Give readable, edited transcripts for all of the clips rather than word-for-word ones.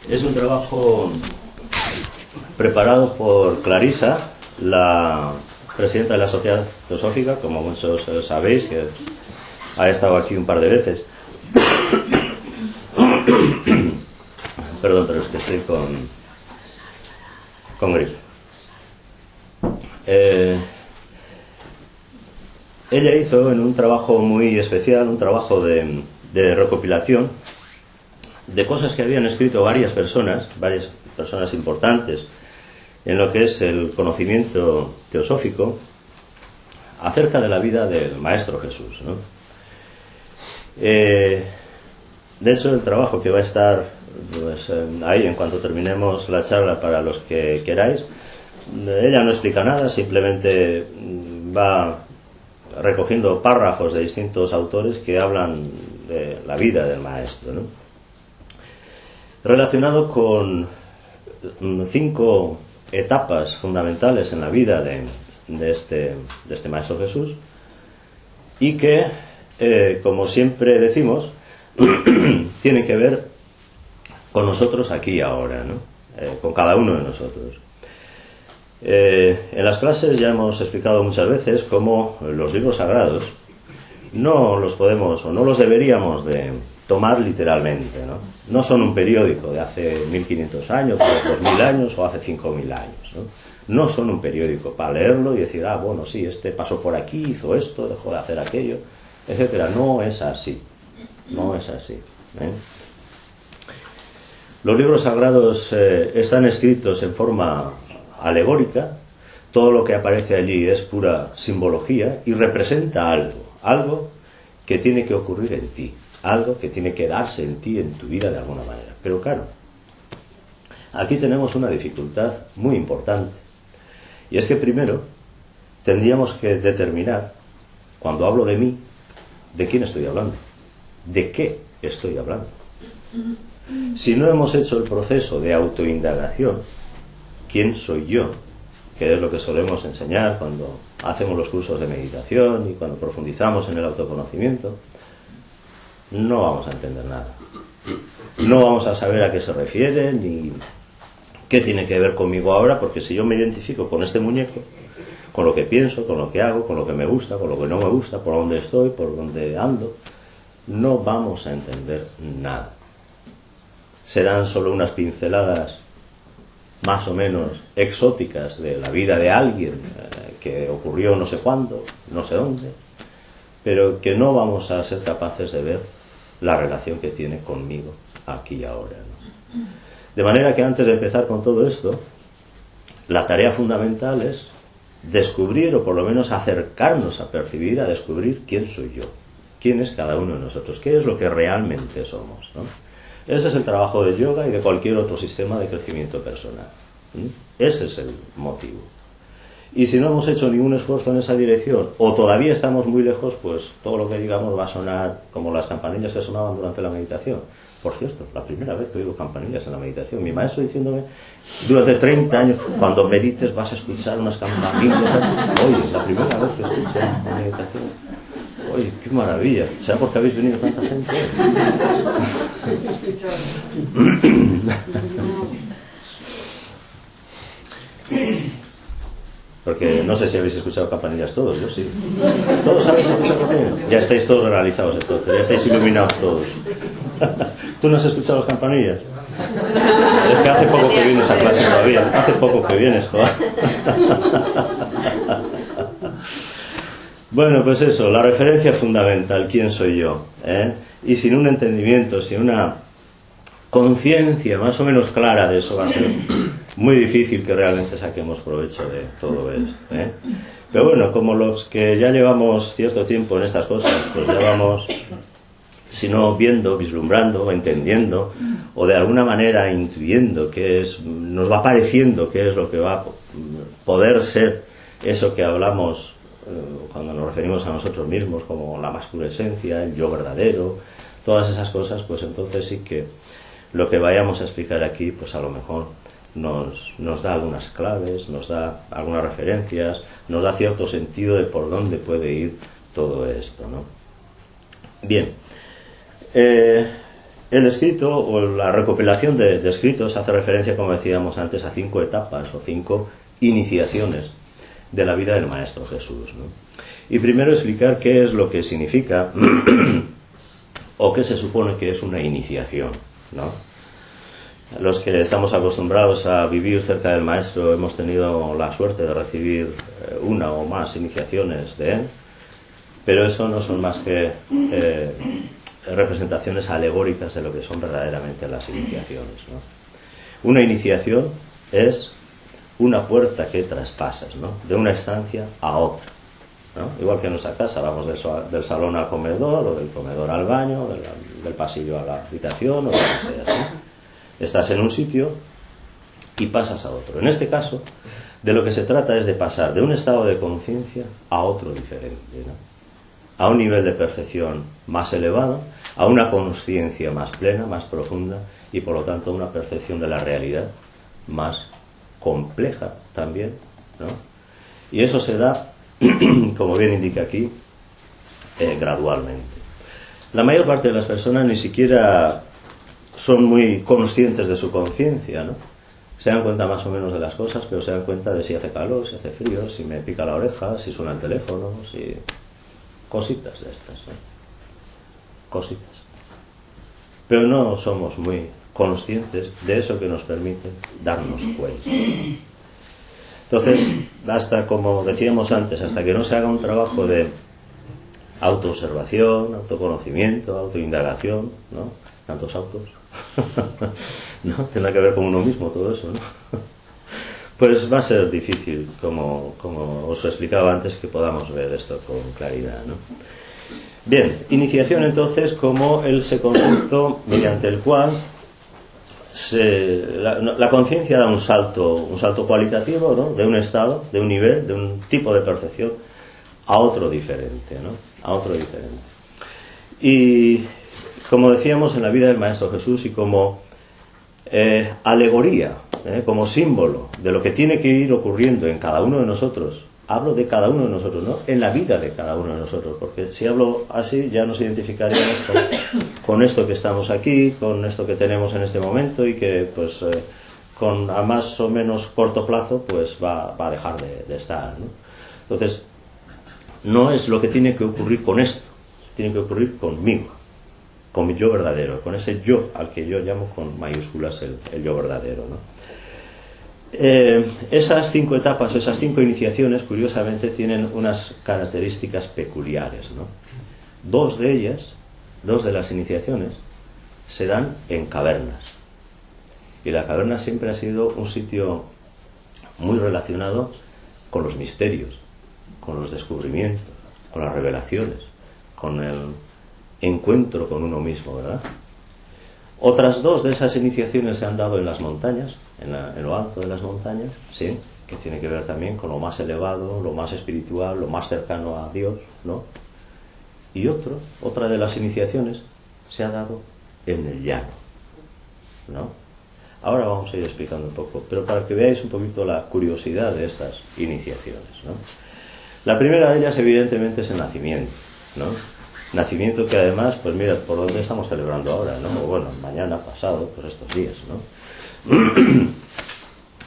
Es un trabajo preparado por Clarisa, la presidenta de la Sociedad Teosófica, como muchos sabéis, que ha estado aquí un par de veces. Perdón, pero es que estoy con gripe. Ella hizo en un trabajo muy especial, un trabajo de recopilación de cosas que habían escrito varias personas importantes en lo que es el conocimiento teosófico acerca de la vida del Maestro Jesús, ¿no? De hecho, el trabajo que va a estar pues, ahí en cuanto terminemos la charla para los que queráis, ella no explica nada, simplemente va recogiendo párrafos de distintos autores que hablan de la vida del Maestro, ¿no? Relacionado con 5 etapas fundamentales en la vida de este Maestro Jesús, y que, como siempre decimos, tienen que ver con nosotros aquí y ahora, ¿no? Con cada uno de nosotros. En las clases ya hemos explicado muchas veces cómo los libros sagrados no los podemos o no los deberíamos de tomar literalmente, ¿no? No son un periódico de hace 1500 años, o 2000 años o hace 5000 años, ¿no? No son un periódico para leerlo y decir, bueno, sí, este pasó por aquí, hizo esto, dejó de hacer aquello, etcétera. No es así. No es así, ¿eh? Los libros sagrados están escritos en forma alegórica. Todo lo que aparece allí es pura simbología y representa algo que tiene que ocurrir en ti, algo que tiene que darse en ti, en tu vida de alguna manera. Pero claro, aquí tenemos una dificultad muy importante, y es que primero tendríamos que determinar, cuando hablo de mí, de quién estoy hablando, de qué estoy hablando. Si no hemos hecho el proceso de autoindagación, ¿quién soy yo? Que es lo que solemos enseñar cuando hacemos los cursos de meditación y cuando profundizamos en el autoconocimiento, no vamos a entender nada. No vamos a saber a qué se refiere ni qué tiene que ver conmigo ahora, porque si yo me identifico con este muñeco, con lo que pienso, con lo que hago, con lo que me gusta, con lo que no me gusta, por dónde estoy, por dónde ando, no vamos a entender nada. Serán solo unas pinceladas más o menos exóticas de la vida de alguien que ocurrió no sé cuándo, no sé dónde, pero que no vamos a ser capaces de ver la relación que tiene conmigo aquí y ahora, ¿no? De manera que antes de empezar con todo esto, la tarea fundamental es descubrir, o por lo menos acercarnos a percibir, a descubrir quién soy yo, quién es cada uno de nosotros, qué es lo que realmente somos, ¿no? Ese es el trabajo del yoga y de cualquier otro sistema de crecimiento personal. Ese es el motivo. Y si no hemos hecho ningún esfuerzo en esa dirección, o todavía estamos muy lejos, pues todo lo que digamos va a sonar como las campanillas que sonaban durante la meditación. Por cierto, la primera vez que oigo campanillas en la meditación, mi maestro diciéndome, durante 30 años, cuando medites vas a escuchar unas campanillas. Oye, la primera vez que escucho la meditación. Oye, qué maravilla. ¿Será porque habéis venido tanta gente? Porque no sé si habéis escuchado campanillas todos, yo sí. ¿Todos habéis escuchado campanillas? Ya estáis todos realizados entonces, ya estáis iluminados todos. ¿Tú no has escuchado las campanillas? Es que hace poco que vienes a clase todavía. Hace poco que vienes, joder. Bueno, pues eso, la referencia fundamental, ¿quién soy yo? Y sin un entendimiento, sin una conciencia más o menos clara de eso, va a ser muy difícil que realmente saquemos provecho de todo esto, Pero bueno, como los que ya llevamos cierto tiempo en estas cosas, pues ya vamos, si no viendo, vislumbrando, entendiendo, o de alguna manera intuyendo qué es, nos va pareciendo qué es lo que va a poder ser eso que hablamos cuando nos referimos a nosotros mismos como la más pura esencia, el yo verdadero, todas esas cosas, pues entonces sí que lo que vayamos a explicar aquí, pues a lo mejor nos da algunas claves, nos da algunas referencias, nos da cierto sentido de por dónde puede ir todo esto, ¿no? Bien, el escrito o la recopilación de escritos hace referencia, como decíamos antes, a 5 etapas o 5 iniciaciones de la vida del Maestro Jesús, ¿no? Y primero explicar qué es lo que significa o qué se supone que es una iniciación, ¿no? Los que estamos acostumbrados a vivir cerca del Maestro hemos tenido la suerte de recibir una o más iniciaciones de él, pero eso no son más que representaciones alegóricas de lo que son verdaderamente las iniciaciones, ¿no? Una iniciación es una puerta que traspasas, ¿no? De una estancia a otra, ¿no? Igual que en nuestra casa vamos del salón al comedor, o del comedor al baño, del pasillo a la habitación, o lo que sea, ¿no? Estás en un sitio y pasas a otro. En este caso, de lo que se trata es de pasar de un estado de conciencia a otro diferente, ¿no? A un nivel de percepción más elevado, a una consciencia más plena, más profunda, y por lo tanto una percepción de la realidad más compleja también, ¿no? Y eso se da, como bien indica aquí, gradualmente. La mayor parte de las personas ni siquiera son muy conscientes de su conciencia, ¿no? Se dan cuenta más o menos de las cosas, pero se dan cuenta de si hace calor, si hace frío, si me pica la oreja, si suena el teléfono, si... cositas de estas, ¿no? Cositas. Pero no somos muy conscientes de eso que nos permite darnos cuenta. Entonces, hasta, como decíamos antes, hasta que no se haga un trabajo de autoobservación, autoconocimiento, autoindagación, ¿no? Tantos autos, ¿no? Tendrá que ver con uno mismo todo eso, ¿no? Pues va a ser difícil, como os explicaba antes, que podamos ver esto con claridad, ¿no? Bien, iniciación entonces como ese concepto mediante el cual la conciencia da un salto cualitativo, ¿no? De un estado, de un nivel, de un tipo de percepción a otro diferente, ¿no? A otro diferente. Y como decíamos, en la vida del Maestro Jesús y como alegoría, como símbolo de lo que tiene que ir ocurriendo en cada uno de nosotros. Hablo de cada uno de nosotros, ¿no? En la vida de cada uno de nosotros, porque si hablo así ya nos identificaríamos con esto que estamos aquí, con esto que tenemos en este momento y que pues con a más o menos corto plazo pues va a dejar de estar, ¿no? Entonces, no es lo que tiene que ocurrir con esto, tiene que ocurrir conmigo, con mi yo verdadero, con ese yo al que yo llamo con mayúsculas el yo verdadero, ¿no? Esas 5 etapas, esas 5 iniciaciones, curiosamente, tienen unas características peculiares, ¿no? 2 de ellas, 2 de las iniciaciones, se dan en cavernas. Y la caverna siempre ha sido un sitio muy relacionado con los misterios, con los descubrimientos, con las revelaciones, con el encuentro con uno mismo, ¿verdad? Otras 2 de esas iniciaciones se han dado en las montañas, en lo alto de las montañas, ¿sí? Que tiene que ver también con lo más elevado, lo más espiritual, lo más cercano a Dios, ¿no? Y otra de las iniciaciones se ha dado en el llano, ¿no? Ahora vamos a ir explicando un poco, pero para que veáis un poquito la curiosidad de estas iniciaciones, ¿no? La primera de ellas, evidentemente, es el nacimiento, ¿no? Nacimiento que además, pues mira, por donde estamos celebrando ahora, ¿no? Bueno, mañana, pasado, pues estos días, ¿no?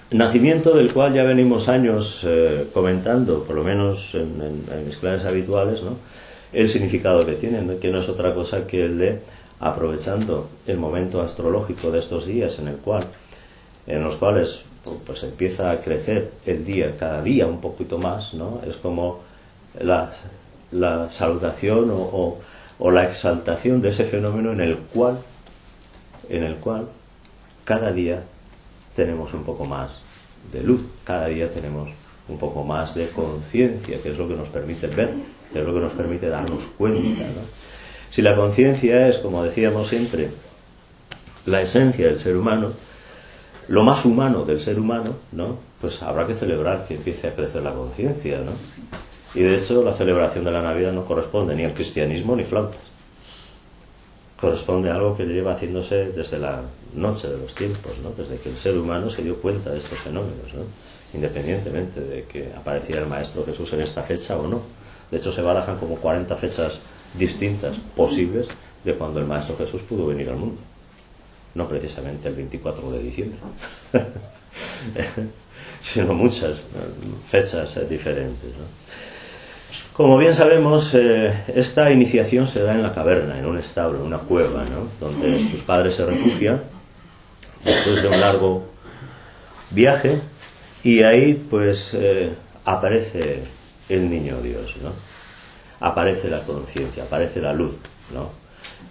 Nacimiento del cual ya venimos años comentando, por lo menos en mis clases habituales, ¿no? El significado que tiene, ¿no? Que no es otra cosa que el de, aprovechando el momento astrológico de estos días en los cuales pues empieza a crecer el día, cada día un poquito más, ¿no? Es como la salutación o la exaltación de ese fenómeno en el cual cada día tenemos un poco más de luz, cada día tenemos un poco más de conciencia, que es lo que nos permite ver, que es lo que nos permite darnos cuenta, ¿no? Si la conciencia es, como decíamos siempre, la esencia del ser humano, lo más humano del ser humano, ¿no? Pues habrá que celebrar que empiece a crecer la conciencia, ¿no? Y de hecho la celebración de la Navidad no corresponde ni al cristianismo ni flautas. Corresponde a algo que lleva haciéndose desde la noche de los tiempos, ¿no? Desde que el ser humano se dio cuenta de estos fenómenos, ¿no? Independientemente de que apareciera el Maestro Jesús en esta fecha o no. De hecho se barajan como 40 fechas distintas posibles de cuando el Maestro Jesús pudo venir al mundo. no precisamente el 24 de diciembre, sino muchas fechas diferentes, ¿no? Como bien sabemos, esta iniciación se da en la caverna, en un establo, en una cueva, ¿no? Donde sus padres se refugian después de un largo viaje, y ahí pues aparece el niño Dios, ¿no? Aparece la conciencia, aparece la luz, ¿no?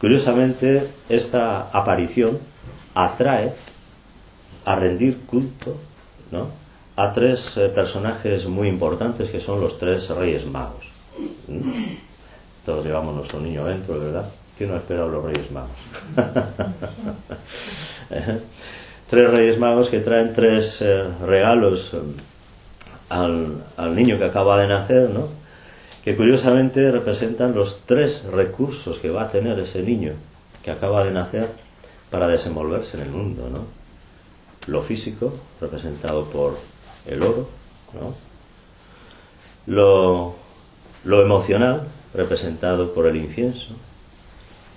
Curiosamente, esta aparición atrae a rendir culto, ¿no?, a tres personajes muy importantes, que son los tres Reyes Magos. Todos llevamos nuestro niño dentro, ¿verdad? ¿Quién no ha esperado los Reyes Magos? Tres Reyes Magos que traen tres regalos al niño que acaba de nacer, ¿no?, que curiosamente representan los tres recursos que va a tener ese niño que acaba de nacer para desenvolverse en el mundo, ¿no? Lo físico, representado por el oro, ¿no? Lo emocional, representado por el incienso,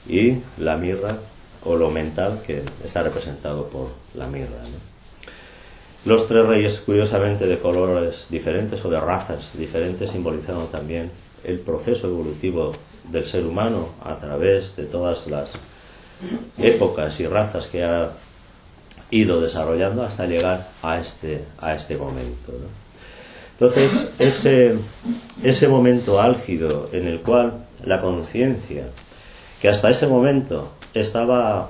y la mirra, o lo mental, que está representado por la mirra, ¿no? Los tres reyes, curiosamente, de colores diferentes o de razas diferentes, simbolizando también el proceso evolutivo del ser humano a través de todas las épocas y razas que ha ido desarrollando hasta llegar a este momento, ¿no? Entonces, ese momento álgido en el cual la conciencia, que hasta ese momento estaba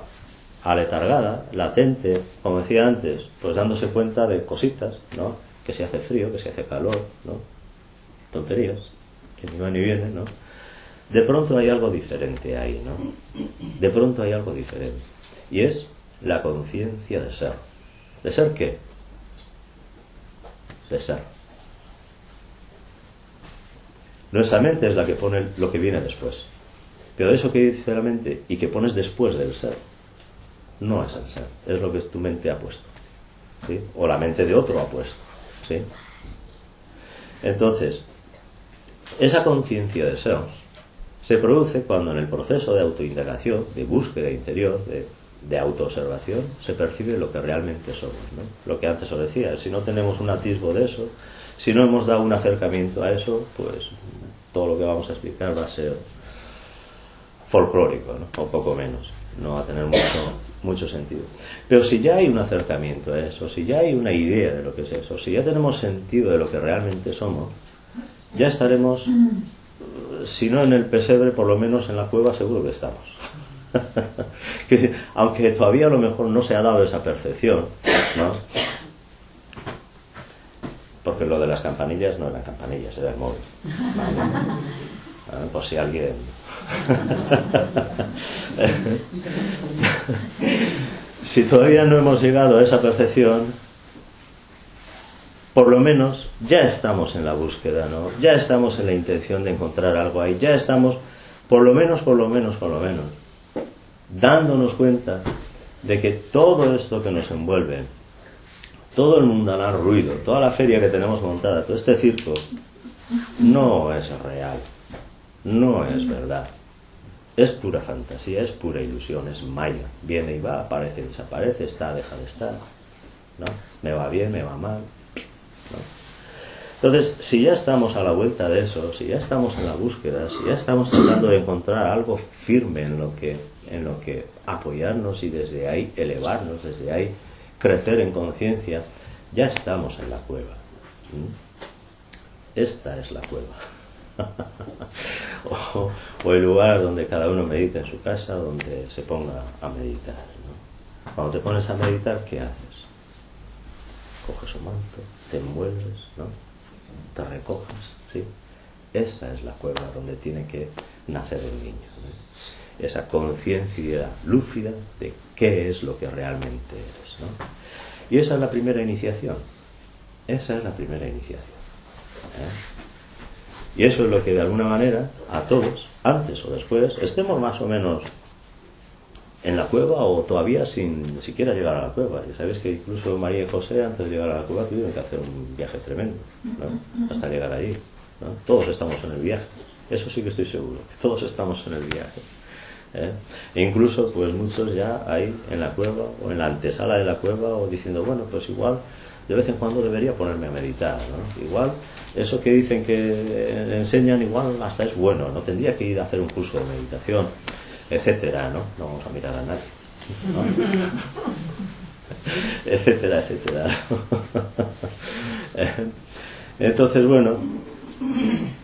aletargada, latente, como decía antes, pues dándose cuenta de cositas, ¿no?, que se hace frío, que se hace calor, ¿no?, tonterías, que ni van ni vienen, ¿no?, de pronto hay algo diferente ahí, ¿no? De pronto hay algo diferente, y es la conciencia de ser. ¿De ser qué? De ser. Nuestra mente es la que pone lo que viene después, pero eso que dice la mente y que pones después del ser no es el ser, es lo que tu mente ha puesto, ¿sí?, o la mente de otro ha puesto, ¿sí? Entonces, esa conciencia de ser se produce cuando en el proceso de autoindagación, de búsqueda interior, de autoobservación, se percibe lo que realmente somos, ¿no? Lo que antes os decía, si no tenemos un atisbo de eso, si no hemos dado un acercamiento a eso, pues todo lo que vamos a explicar va a ser folclórico, ¿no?, o poco menos, no va a tener mucho sentido. Pero si ya hay un acercamiento a eso, si ya hay una idea de lo que es eso, si ya tenemos sentido de lo que realmente somos, ya estaremos, si no en el pesebre, por lo menos en la cueva seguro que estamos. Que, aunque todavía a lo mejor no se ha dado esa percepción, ¿no?, porque lo de las campanillas no eran campanillas, era el móvil, ¿vale? Por si alguien... Si todavía no hemos llegado a esa percepción, por lo menos ya estamos en la búsqueda, ¿no? Ya estamos en la intención de encontrar algo ahí, ya estamos por lo menos dándonos cuenta de que todo esto que nos envuelve, todo el mundanal ruido, toda la feria que tenemos montada, todo este circo, no es real, no es verdad, es pura fantasía, es pura ilusión, es maya, viene y va, aparece y desaparece, está, deja de estar, ¿no? Me va bien, me va mal, ¿no? Entonces, si ya estamos a la vuelta de eso, si ya estamos en la búsqueda, si ya estamos tratando de encontrar algo firme en lo que apoyarnos y desde ahí elevarnos, desde ahí crecer en conciencia, ya estamos en la cueva. Esta es la cueva. o el lugar donde cada uno medita en su casa, donde se ponga a meditar, ¿no? Cuando te pones a meditar, ¿qué haces? Coges un manto, te envuelves, ¿no?, te recojas, ¿sí? Esa es la cueva donde tiene que nacer el niño, ¿no? Esa conciencia lúcida de qué es lo que realmente eres, ¿no? Y esa es la primera iniciación. Esa es la primera iniciación, ¿eh? Y eso es lo que de alguna manera a todos, antes o después, estemos más o menos en la cueva o todavía sin siquiera llegar a la cueva. Ya sabéis que incluso María y José, antes de llegar a la cueva, tuvieron que hacer un viaje tremendo, ¿no?, hasta llegar allí, ¿no? Todos estamos en el viaje, eso sí que estoy seguro, que todos estamos en el viaje. E incluso pues muchos ya ahí en la cueva o en la antesala de la cueva o diciendo, bueno, pues igual de vez en cuando debería ponerme a meditar, ¿no? Igual eso que dicen que enseñan igual hasta es bueno, no tendría que ir a hacer un curso de meditación, etcétera, ¿no? No vamos a mirar a nadie, ¿no? Etcétera, etcétera. Entonces, bueno,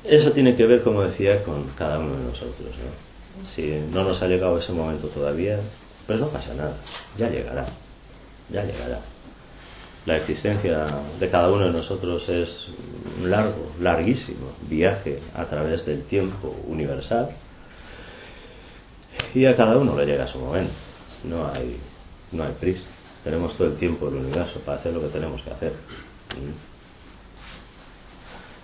eso tiene que ver, como decía, con cada uno de nosotros, ¿no? Si no nos ha llegado ese momento todavía, pues no pasa nada, ya llegará, ya llegará. La existencia de cada uno de nosotros es un largo, larguísimo viaje a través del tiempo universal, y a cada uno le llega su momento. No hay prisa. Tenemos todo el tiempo del universo para hacer lo que tenemos que hacer.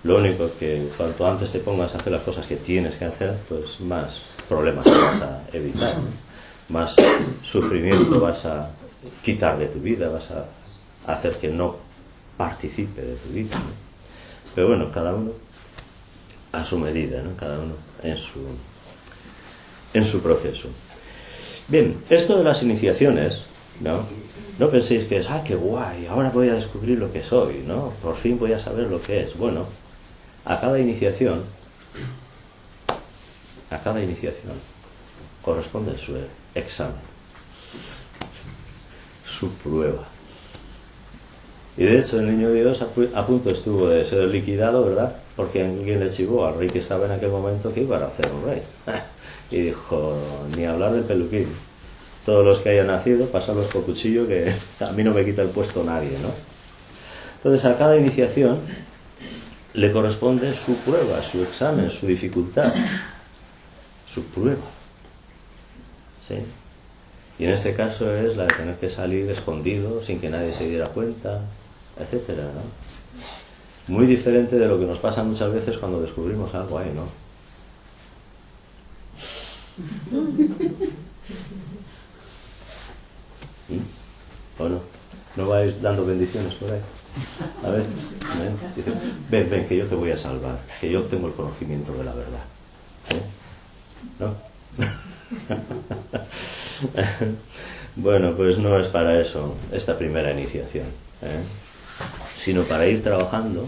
Lo único que cuanto antes te pongas a hacer las cosas que tienes que hacer, pues más problemas te vas a evitar, ¿no? Más sufrimiento vas a quitar de tu vida, vas a hacer que no participe de tu vida, ¿no? Pero bueno, cada uno a su medida, ¿no? Cada uno en su proceso. Bien, esto de las iniciaciones, no penséis que es, qué guay, ahora voy a descubrir lo que soy, ¿no? Por fin voy a saber lo que es. Bueno, a cada iniciación corresponde su examen, su prueba. Y de hecho el niño Dios a punto estuvo de ser liquidado, ¿verdad? Porque alguien le chivó al rey que estaba en aquel momento que iba a hacer un rey. Y dijo, ni hablar del peluquín. Todos los que hayan nacido, pasarlos por cuchillo, que a mí no me quita el puesto nadie, ¿no? Entonces a cada iniciación le corresponde su prueba, su examen, su dificultad, su prueba, ¿sí? Y en este caso es la de tener que salir escondido sin que nadie se diera cuenta, etcétera, ¿no? Muy diferente de lo que nos pasa muchas veces cuando descubrimos algo ahí, ¿no? Bueno, no vais dando bendiciones por ahí. A ver, dice, ven, que yo te voy a salvar, que yo tengo el conocimiento de la verdad. ¿No? Bueno, pues no es para eso esta primera iniciación, sino para ir trabajando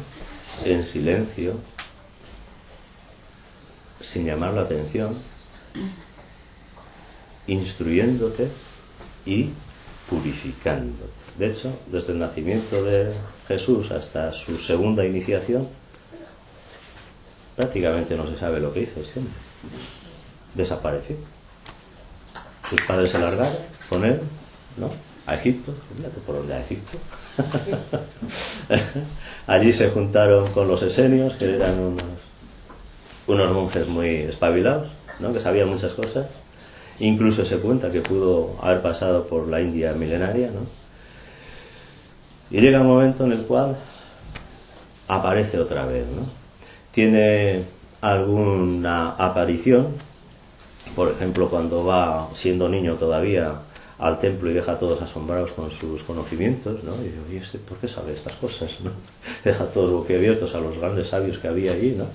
en silencio, sin llamar la atención, instruyéndote y purificándote. De hecho, desde el nacimiento de Jesús hasta su segunda iniciación, prácticamente no se sabe lo que hizo este hombre. Desapareció. Sus padres se largaron con él, ¿no? A Egipto. Fíjate por dónde, a Egipto. Allí se juntaron con los esenios, que eran unos monjes muy espabilados, ¿no? Que sabían muchas cosas. Incluso se cuenta que pudo haber pasado por la India milenaria, ¿no? Y llega un momento en el cual aparece otra vez, ¿no? Tiene alguna aparición, por ejemplo, cuando va siendo niño todavía al templo y deja a todos asombrados con sus conocimientos, ¿no? Y dice, oye, ¿este por qué sabe estas cosas, no? Deja a todos boquiabiertos a los grandes sabios que había allí, ¿no?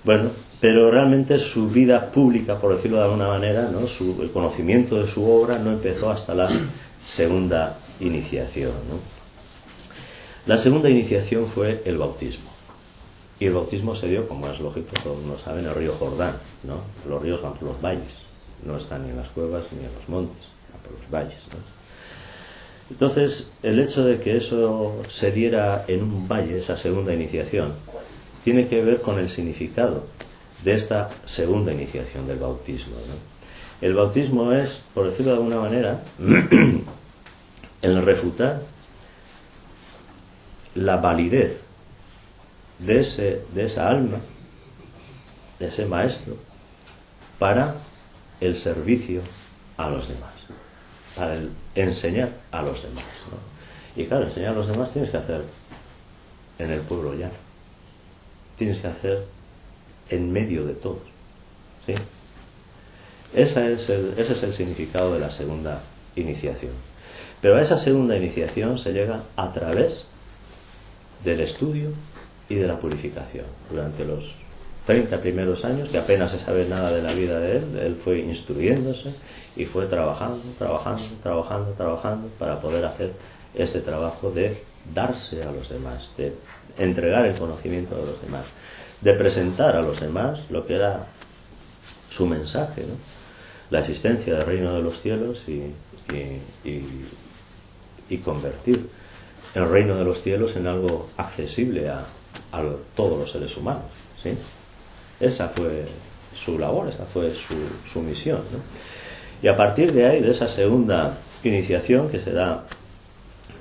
Bueno, pero realmente su vida pública, por decirlo de alguna manera, ¿no? El conocimiento de su obra no empezó hasta la segunda iniciación, ¿no? La segunda iniciación fue el bautismo. Y el bautismo se dio, como es lógico, todos lo saben, el río Jordán, ¿no? Los ríos van por los valles, no están ni en las cuevas ni en los montes, van por los valles, ¿no? Entonces, el hecho de que eso se diera en un valle, esa segunda iniciación, tiene que ver con el significado de esta segunda iniciación del bautismo, ¿no? El bautismo es, por decirlo de alguna manera, el refutar la validez de esa alma, de ese maestro, para el servicio a los demás, para el enseñar a los demás, ¿no? Y claro, enseñar a los demás tienes que hacer en el pueblo llano, tienes que hacer en medio de todos, ¿sí? Ese es el significado de la segunda iniciación. Pero a esa segunda iniciación se llega a través del estudio y de la purificación durante los 30 primeros años, que apenas se sabe nada de la vida de él fue instruyéndose y fue trabajando para poder hacer este trabajo de darse a los demás, de entregar el conocimiento a los demás, de presentar a los demás lo que era su mensaje, ¿no? La existencia del reino de los cielos y convertir el reino de los cielos en algo accesible a todos los seres humanos, ¿sí? Esa fue su labor, esa fue su misión, ¿no? Y a partir de ahí, de esa segunda iniciación que se da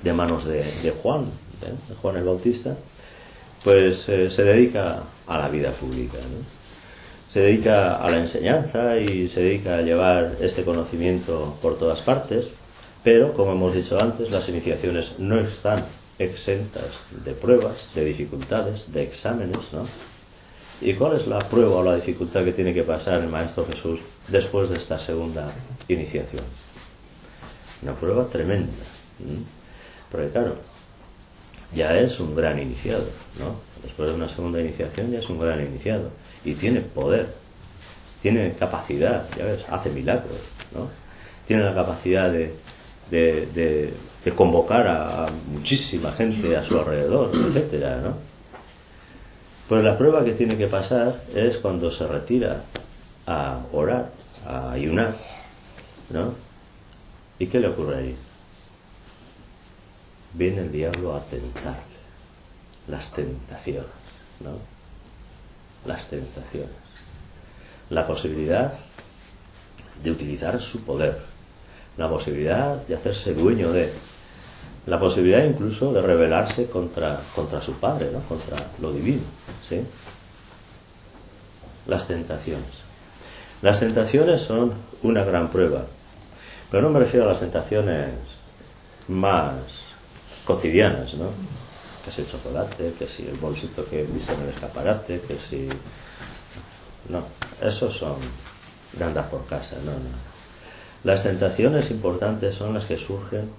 de manos de Juan el Bautista, pues se dedica a la vida pública, ¿no? Se dedica a la enseñanza y se dedica a llevar este conocimiento por todas partes, pero, como hemos dicho antes, las iniciaciones no están exentas de pruebas, de dificultades, de exámenes, ¿no? ¿Y cuál es la prueba o la dificultad que tiene que pasar el Maestro Jesús después de esta segunda iniciación? Una prueba tremenda, ¿sí? Porque claro, ya es un gran iniciado, ¿no? Después de una segunda iniciación ya es un gran iniciado y tiene poder, tiene capacidad, ya ves, hace milagros, ¿no? Tiene la capacidad de convocar a muchísima gente a su alrededor, etcétera, ¿no? Pues la prueba que tiene que pasar es cuando se retira a orar, a ayunar, ¿no? ¿Y qué le ocurre ahí? Viene el diablo a tentarle. Las tentaciones, ¿no? Las tentaciones. La posibilidad de utilizar su poder. La posibilidad de hacerse dueño de. La posibilidad incluso de rebelarse contra su padre, ¿no? Contra lo divino, ¿sí? Las tentaciones. Las tentaciones son una gran prueba. Pero no me refiero a las tentaciones más cotidianas, ¿no? Que si el chocolate, que si el bolsito que he visto en el escaparate, que si... No, esos son de andar por casa, no. Las tentaciones importantes son las que surgen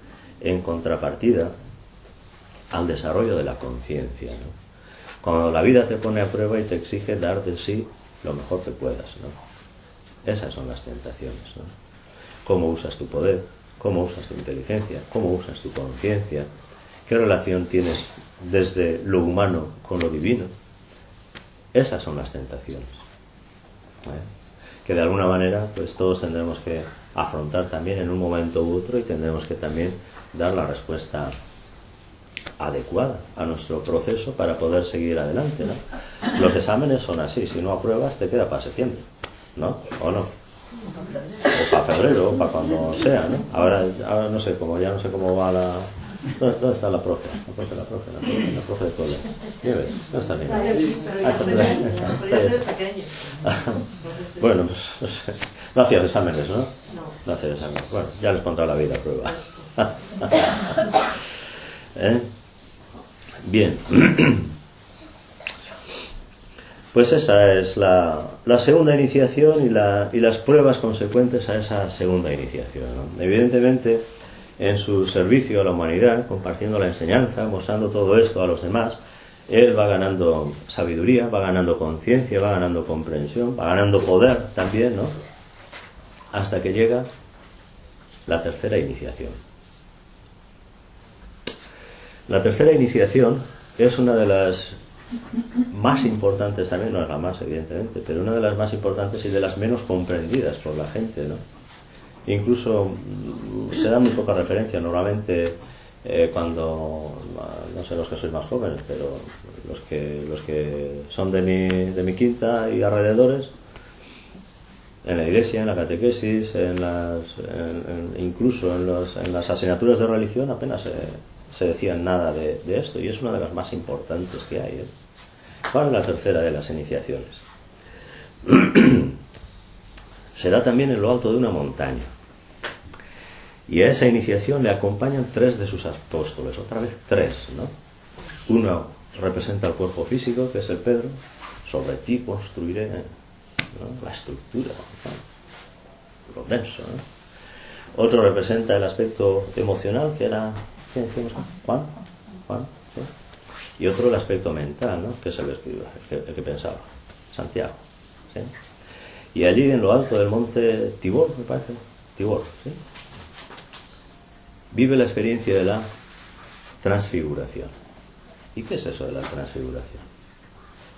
en contrapartida al desarrollo de la conciencia, ¿no? Cuando la vida te pone a prueba y te exige dar de sí lo mejor que puedas, ¿no? Esas son las tentaciones, ¿no? Cómo usas tu poder, cómo usas tu inteligencia, cómo usas tu conciencia, qué relación tienes desde lo humano con lo divino. Esas son las tentaciones, que de alguna manera pues todos tendremos que afrontar también en un momento u otro y tendremos que también dar la respuesta adecuada a nuestro proceso para poder seguir adelante, ¿no? Los exámenes son así, si no apruebas te queda para septiembre, ¿no? ¿O no? O para febrero, o para cuando sea, ¿no? Ahora no sé cómo, ya no sé cómo va la... ¿Dónde está la profe? La profe de Toledo. ¿Dónde está el niño? Bueno, pues no hacías exámenes, ¿no? No hacías exámenes. Bueno, ya les pondrá la vida a prueba. Bien. Pues esa es la segunda iniciación y las pruebas consecuentes a esa segunda iniciación, ¿no? Evidentemente, en su servicio a la humanidad, compartiendo la enseñanza, mostrando todo esto a los demás, él va ganando sabiduría, va ganando conciencia, va ganando comprensión, va ganando poder también, ¿no? Hasta que llega la tercera iniciación. La tercera iniciación es una de las más importantes también, no es la más evidentemente, pero una de las más importantes y de las menos comprendidas por la gente, ¿no? Incluso se da muy poca referencia normalmente cuando, no sé los que sois más jóvenes, pero los que son de mi quinta y alrededores, en la iglesia, en la catequesis, incluso en las asignaturas de religión apenas se decía nada de esto, y es una de las más importantes que hay, ¿eh? ¿Cuál es la tercera de las iniciaciones? Se da también en lo alto de una montaña, y a esa iniciación le acompañan 3 de sus apóstoles, otra vez 3, ¿no? Uno representa el cuerpo físico, que es el Pedro. Sobre ti construiré, ¿no? La estructura, ¿no? Lo denso, ¿no? Otro representa el aspecto emocional, que era ¿quién decimos? Juan, ¿sí? Y otro el aspecto mental, ¿no? Que es el que pensaba, Santiago, ¿sí? Y allí en lo alto del monte Tibor, me parece, Tibor, ¿sí?, vive la experiencia de la transfiguración. ¿Y qué es eso de la transfiguración?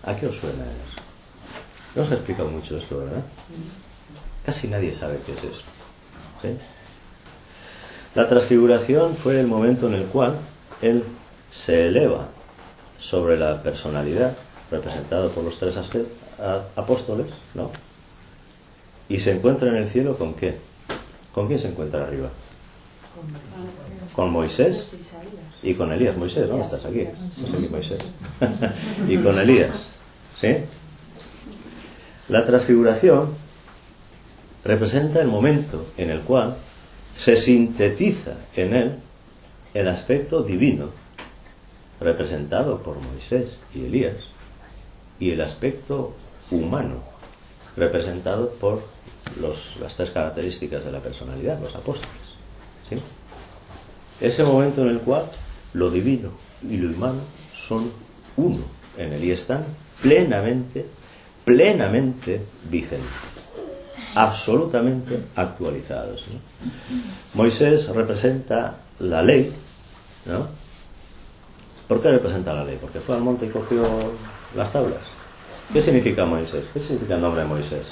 ¿A qué os suena eso? No os he explicado mucho esto, ¿verdad? Casi nadie sabe qué es eso, ¿sí? La transfiguración fue el momento en el cual él se eleva sobre la personalidad, representado por los tres apóstoles, ¿no? Y se encuentra en el cielo ¿con qué? ¿Con quién se encuentra arriba? Con Moisés y con Elías. Moisés, ¿no? Estás aquí. Estás aquí, Moisés. Y con Elías, ¿sí? La transfiguración representa el momento en el cual se sintetiza en él el aspecto divino representado por Moisés y Elías y el aspecto humano representado por las tres características de la personalidad, los apóstoles, ¿sí? Ese momento en el cual lo divino y lo humano son uno en él y están plenamente vigentes, absolutamente actualizados, ¿no? Moisés representa la ley, ¿no? ¿Por qué representa la ley? Porque fue al monte y cogió las tablas. ¿Qué significa Moisés? ¿Qué significa el nombre de Moisés?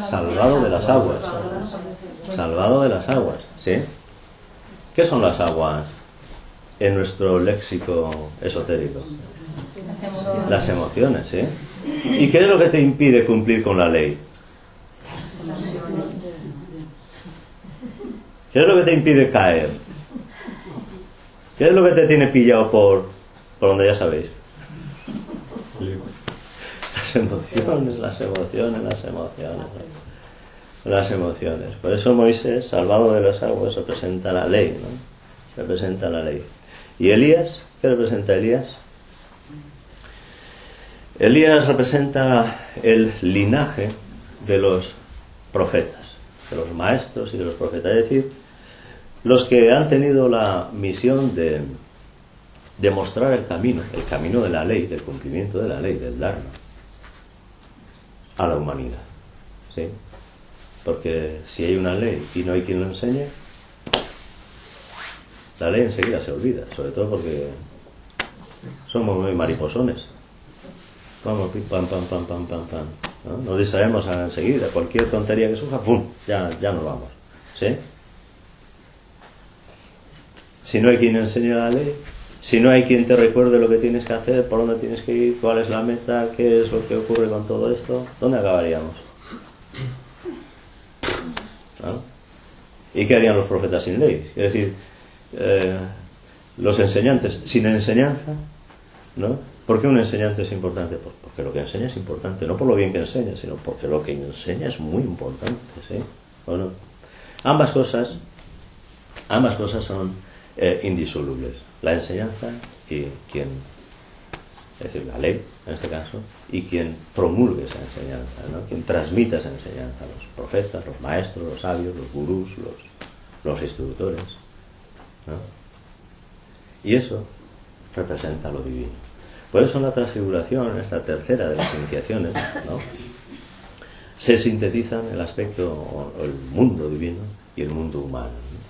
Salvado de las aguas. Salvado de las aguas, ¿sí? ¿Qué son las aguas en nuestro léxico esotérico? Las emociones, ¿sí? ¿Y qué es lo que te impide cumplir con la ley? ¿Qué es lo que te impide caer? ¿Qué es lo que te tiene pillado por donde ya sabéis? Las emociones. Por eso Moisés, salvado de las aguas, representa la ley, ¿no? Representa la ley. ¿Y Elías? ¿Qué representa Elías? Elías representa el linaje de los profetas, de los maestros y de los profetas, es decir, los que han tenido la misión de demostrar el camino de la ley, del cumplimiento de la ley, del Dharma, a la humanidad, ¿sí? Porque si hay una ley y no hay quien lo enseñe, la ley enseguida se olvida, sobre todo porque somos muy mariposones. Vamos, pam, pam, pam, pam, pam, pam, ¿no? Nos distraemos enseguida, cualquier tontería que surja, ¡pum!, ya nos vamos, ¿sí? Si no hay quien enseñe la ley, si no hay quien te recuerde lo que tienes que hacer, por dónde tienes que ir, cuál es la meta, qué es lo que ocurre con todo esto, ¿dónde acabaríamos? ¿No? ¿Y qué harían los profetas sin ley? Es decir, los enseñantes sin enseñanza, ¿no? ¿Por qué un enseñante es importante? Pues porque lo que enseña es importante, no por lo bien que enseña, sino porque lo que enseña es muy importante, ¿sí? ¿O no? Ambas cosas son indisolubles, la enseñanza y quien, es decir, la ley en este caso, y quien promulgue esa enseñanza, ¿no? Quien transmita esa enseñanza, los profetas, los maestros, los sabios, los gurús, los instructores, ¿no? Y eso representa lo divino. Por eso en la transfiguración, esta tercera de las iniciaciones, ¿no?, se sintetizan el aspecto o el mundo divino y el mundo humano, ¿no?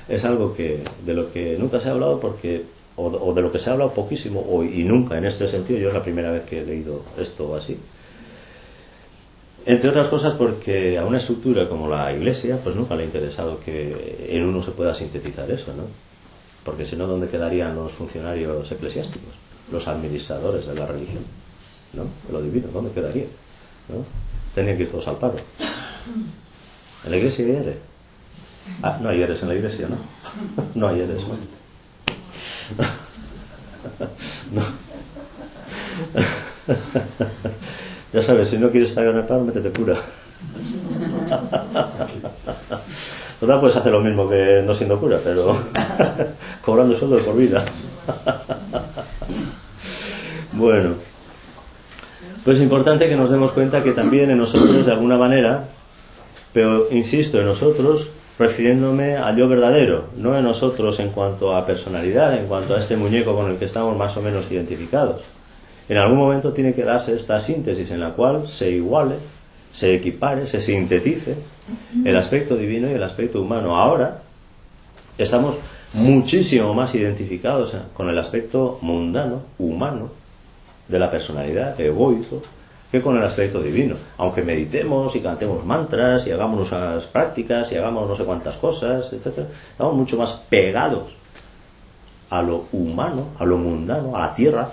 Es algo de lo que nunca se ha hablado porque o de lo que se ha hablado poquísimo y nunca en este sentido. Yo es la primera vez que he leído esto así, entre otras cosas porque a una estructura como la Iglesia pues nunca le ha interesado que en uno se pueda sintetizar eso, ¿no? Porque si no, ¿dónde quedarían los funcionarios eclesiásticos, los administradores de la religión, ¿no?, de lo divino? ¿Dónde quedaría? ¿No? Tenían que ir todos al paro. ¿En la Iglesia hay eres? Ah, no hay eres en la Iglesia, ¿no? No hay eres, ¿no? No. Ya sabes, si no quieres estar en el paro, métete cura. Total, puedes hacer lo mismo que no siendo cura, pero cobrando sueldo de por vida. Bueno, pues es importante que nos demos cuenta que también en nosotros, de alguna manera, pero insisto, en nosotros, refiriéndome al yo verdadero, no en nosotros en cuanto a personalidad, en cuanto a este muñeco con el que estamos más o menos identificados. En algún momento tiene que darse esta síntesis en la cual se iguale, se equipare, se sintetice el aspecto divino y el aspecto humano. Ahora estamos muchísimo más identificados con el aspecto mundano, humano, de la personalidad, egoico, que con el aspecto divino. Aunque meditemos y cantemos mantras y hagamos unas prácticas y hagamos no sé cuántas cosas, etc., estamos mucho más pegados a lo humano, a lo mundano, a la tierra,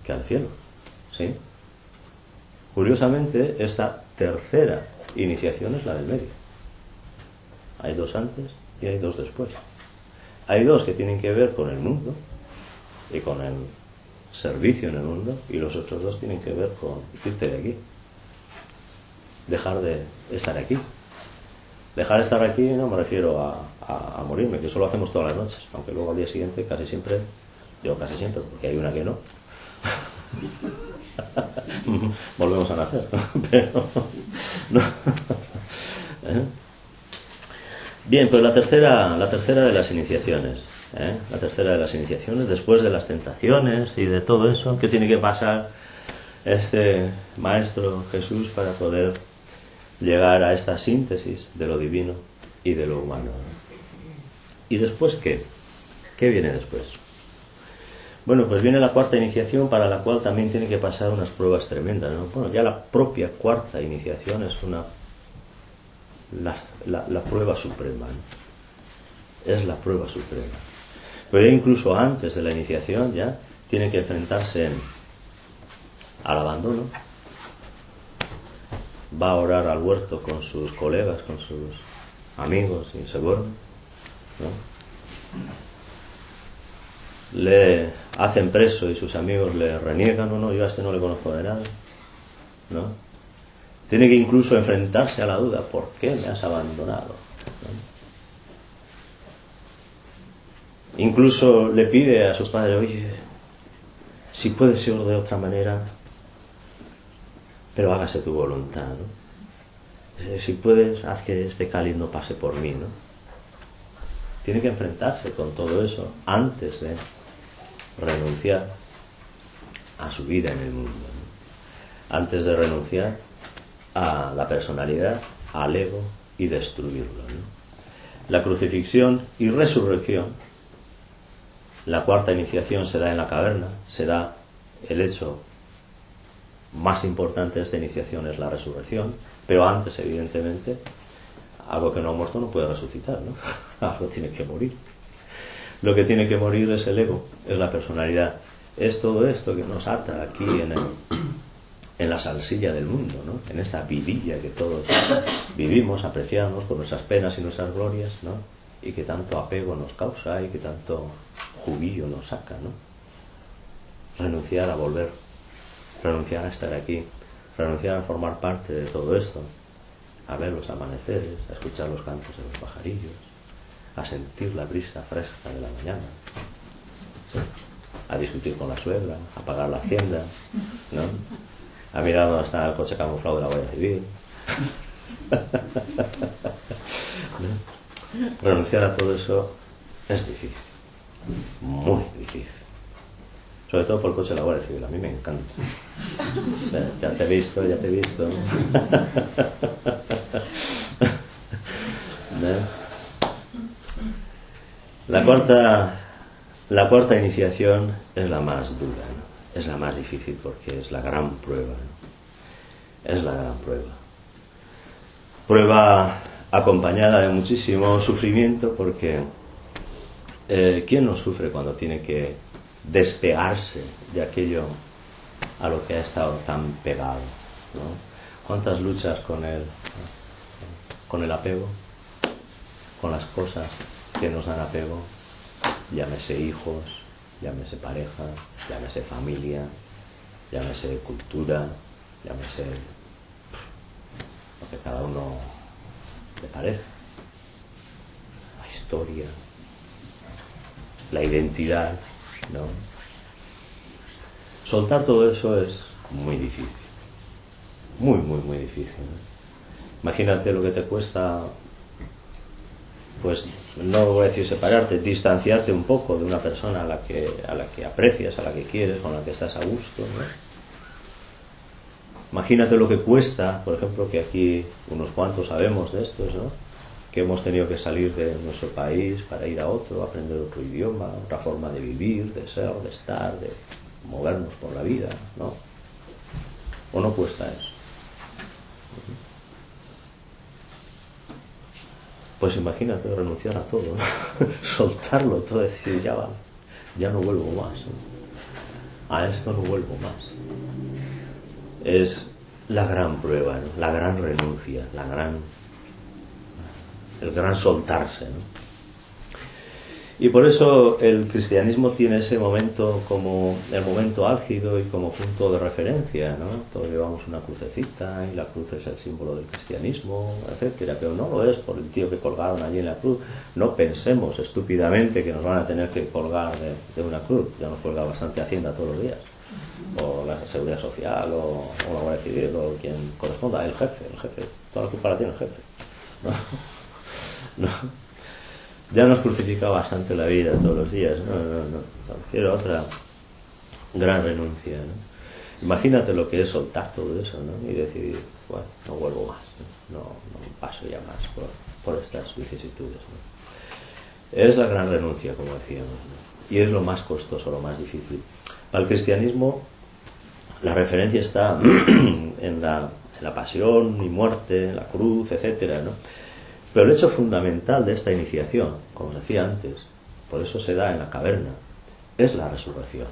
que al cielo. ¿Sí? Curiosamente, esta tercera iniciación es la del medio. Hay dos antes y hay dos después. Hay dos que tienen que ver con el mundo y con el servicio en el mundo, y los otros dos tienen que ver con irte de aquí, dejar de estar aquí. Dejar de estar aquí no me refiero a morirme, que eso lo hacemos todas las noches, aunque luego al día siguiente casi siempre, digo casi siempre porque hay una que no, volvemos a nacer. Pero no. Bien, pues la tercera de las iniciaciones. La tercera de las iniciaciones, después de las tentaciones y de todo eso, ¿qué tiene que pasar este Maestro Jesús para poder llegar a esta síntesis de lo divino y de lo humano? ¿Y después qué? ¿Qué viene después? Bueno, pues viene la cuarta iniciación, para la cual también tiene que pasar unas pruebas tremendas, ¿no? Bueno, ya la propia cuarta iniciación es la prueba suprema, ¿no? Es la prueba suprema. Pero ya incluso antes de la iniciación ya tiene que enfrentarse al abandono. Va a orar al huerto con sus colegas, con sus amigos, y se duerme, ¿no? Le hacen preso y sus amigos le reniegan, no, yo a este no le conozco de nada, ¿no? Tiene que incluso enfrentarse a la duda, ¿por qué me has abandonado? ¿No? Incluso le pide a su padre, oye, si puede ser de otra manera, pero hágase tu voluntad, ¿no? Si puedes, haz que este cáliz no pase por mí, ¿no? Tiene que enfrentarse con todo eso antes de renunciar a su vida en el mundo, ¿no? Antes de renunciar a la personalidad, al ego y destruirlo, ¿no? La crucifixión y resurrección. La cuarta iniciación se da en la caverna, se da el hecho más importante de esta iniciación es la resurrección, pero antes, evidentemente, algo que no ha muerto no puede resucitar, ¿no? Algo tiene que morir. Lo que tiene que morir es el ego, es la personalidad, es todo esto que nos ata aquí en la salsilla del mundo, ¿no? En esta vidilla que todos vivimos, apreciamos con nuestras penas y nuestras glorias, ¿no? Y que tanto apego nos causa y que tanto jubillo nos saca, ¿no? Renunciar a volver, renunciar a estar aquí, renunciar a formar parte de todo esto, a ver los amaneceres, a escuchar los cantos de los pajarillos, a sentir la brisa fresca de la mañana, ¿sí? A discutir con la suegra, a pagar la hacienda, ¿no? A mirar dónde está el coche camuflado de la Guardia Civil, ¿no? Renunciar a todo eso es difícil, muy difícil, sobre todo por el coche de la Guardia Civil. A mí me encanta. Ya te he visto. La cuarta iniciación es la más dura, ¿no? Es la más difícil porque es la gran prueba, ¿no? Es la gran prueba. Prueba acompañada de muchísimo sufrimiento, porque ¿quién no sufre cuando tiene que despegarse de aquello a lo que ha estado tan pegado, ¿no? ¿Cuántas luchas con el apego, con las cosas que nos dan apego? Llámese hijos, llámese pareja, llámese familia, llámese cultura, llámese lo que cada uno le parece, la historia, la identidad, ¿no? Soltar todo eso es muy difícil, muy difícil, ¿no? Imagínate lo que te cuesta pues no voy a decir separarte, distanciarte un poco de una persona a la que aprecias, a la que quieres, con la que estás a gusto, ¿no? Imagínate lo que cuesta, por ejemplo, que aquí unos cuantos sabemos de estos, ¿no? Que hemos tenido que salir de nuestro país para ir a otro, aprender otro idioma, otra forma de vivir, de ser, de estar, de movernos por la vida, ¿no? ¿O no cuesta eso? Pues imagínate renunciar a todo, ¿no? Soltarlo todo, decir, ya vale, ya no vuelvo más, ¿no? A esto no vuelvo más. Es la gran prueba, ¿no? La gran renuncia, el gran soltarse, ¿no? Y por eso el cristianismo tiene ese momento como el momento álgido y como punto de referencia, ¿no? Todos llevamos una crucecita y la cruz es el símbolo del cristianismo, etcétera, pero no lo es por el tío que colgaron allí en la cruz. No pensemos estúpidamente que nos van a tener que colgar de una cruz. Ya nos cuelga bastante Hacienda todos los días, o la Seguridad Social, o la Guardia Civil, o quien corresponda, el jefe, toda la culpa la tiene el jefe, ¿no? Ya nos crucifica bastante la vida todos los días, no. Quiero otra gran renuncia, ¿no? Imagínate lo que es soltar todo eso, ¿no? Y decidir, bueno, no vuelvo más, no paso ya más por estas vicisitudes, ¿no? Es la gran renuncia, como decíamos, ¿no? Y es lo más costoso, lo más difícil. Para el cristianismo la referencia está en la pasión y muerte, en la cruz, etcétera, ¿no? Pero el hecho fundamental de esta iniciación, como decía antes, por eso se da en la caverna, es la resurrección.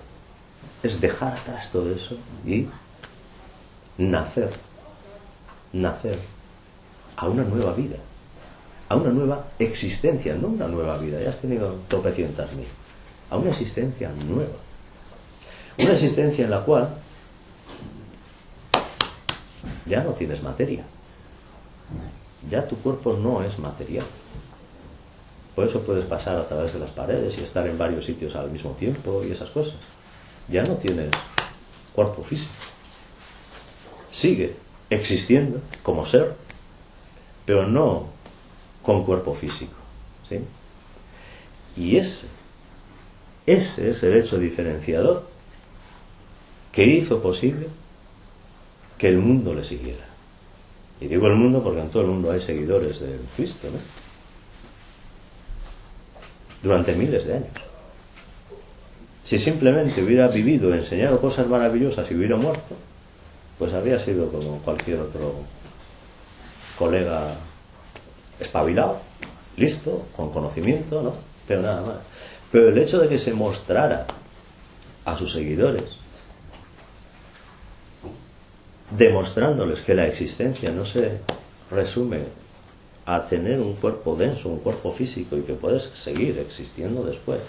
Es dejar atrás todo eso y nacer a una nueva vida, a una nueva existencia, no una nueva vida, ya has tenido tropecientas mil, a una existencia nueva. Una existencia en la cual ya no tienes materia. Ya tu cuerpo no es material. Por eso puedes pasar a través de las paredes y estar en varios sitios al mismo tiempo y esas cosas. Ya no tienes cuerpo físico. Sigue existiendo como ser, pero no con cuerpo físico, ¿sí? Y ese es el hecho diferenciador que hizo posible que el mundo le siguiera. Y digo el mundo porque en todo el mundo hay seguidores del Cristo, ¿no? Durante miles de años. Si simplemente hubiera vivido, enseñado cosas maravillosas y hubiera muerto, pues habría sido como cualquier otro colega espabilado, listo, con conocimiento, ¿no? Pero nada más. Pero el hecho de que se mostrara a sus seguidores demostrándoles que la existencia no se resume a tener un cuerpo denso, un cuerpo físico, y que puedes seguir existiendo después,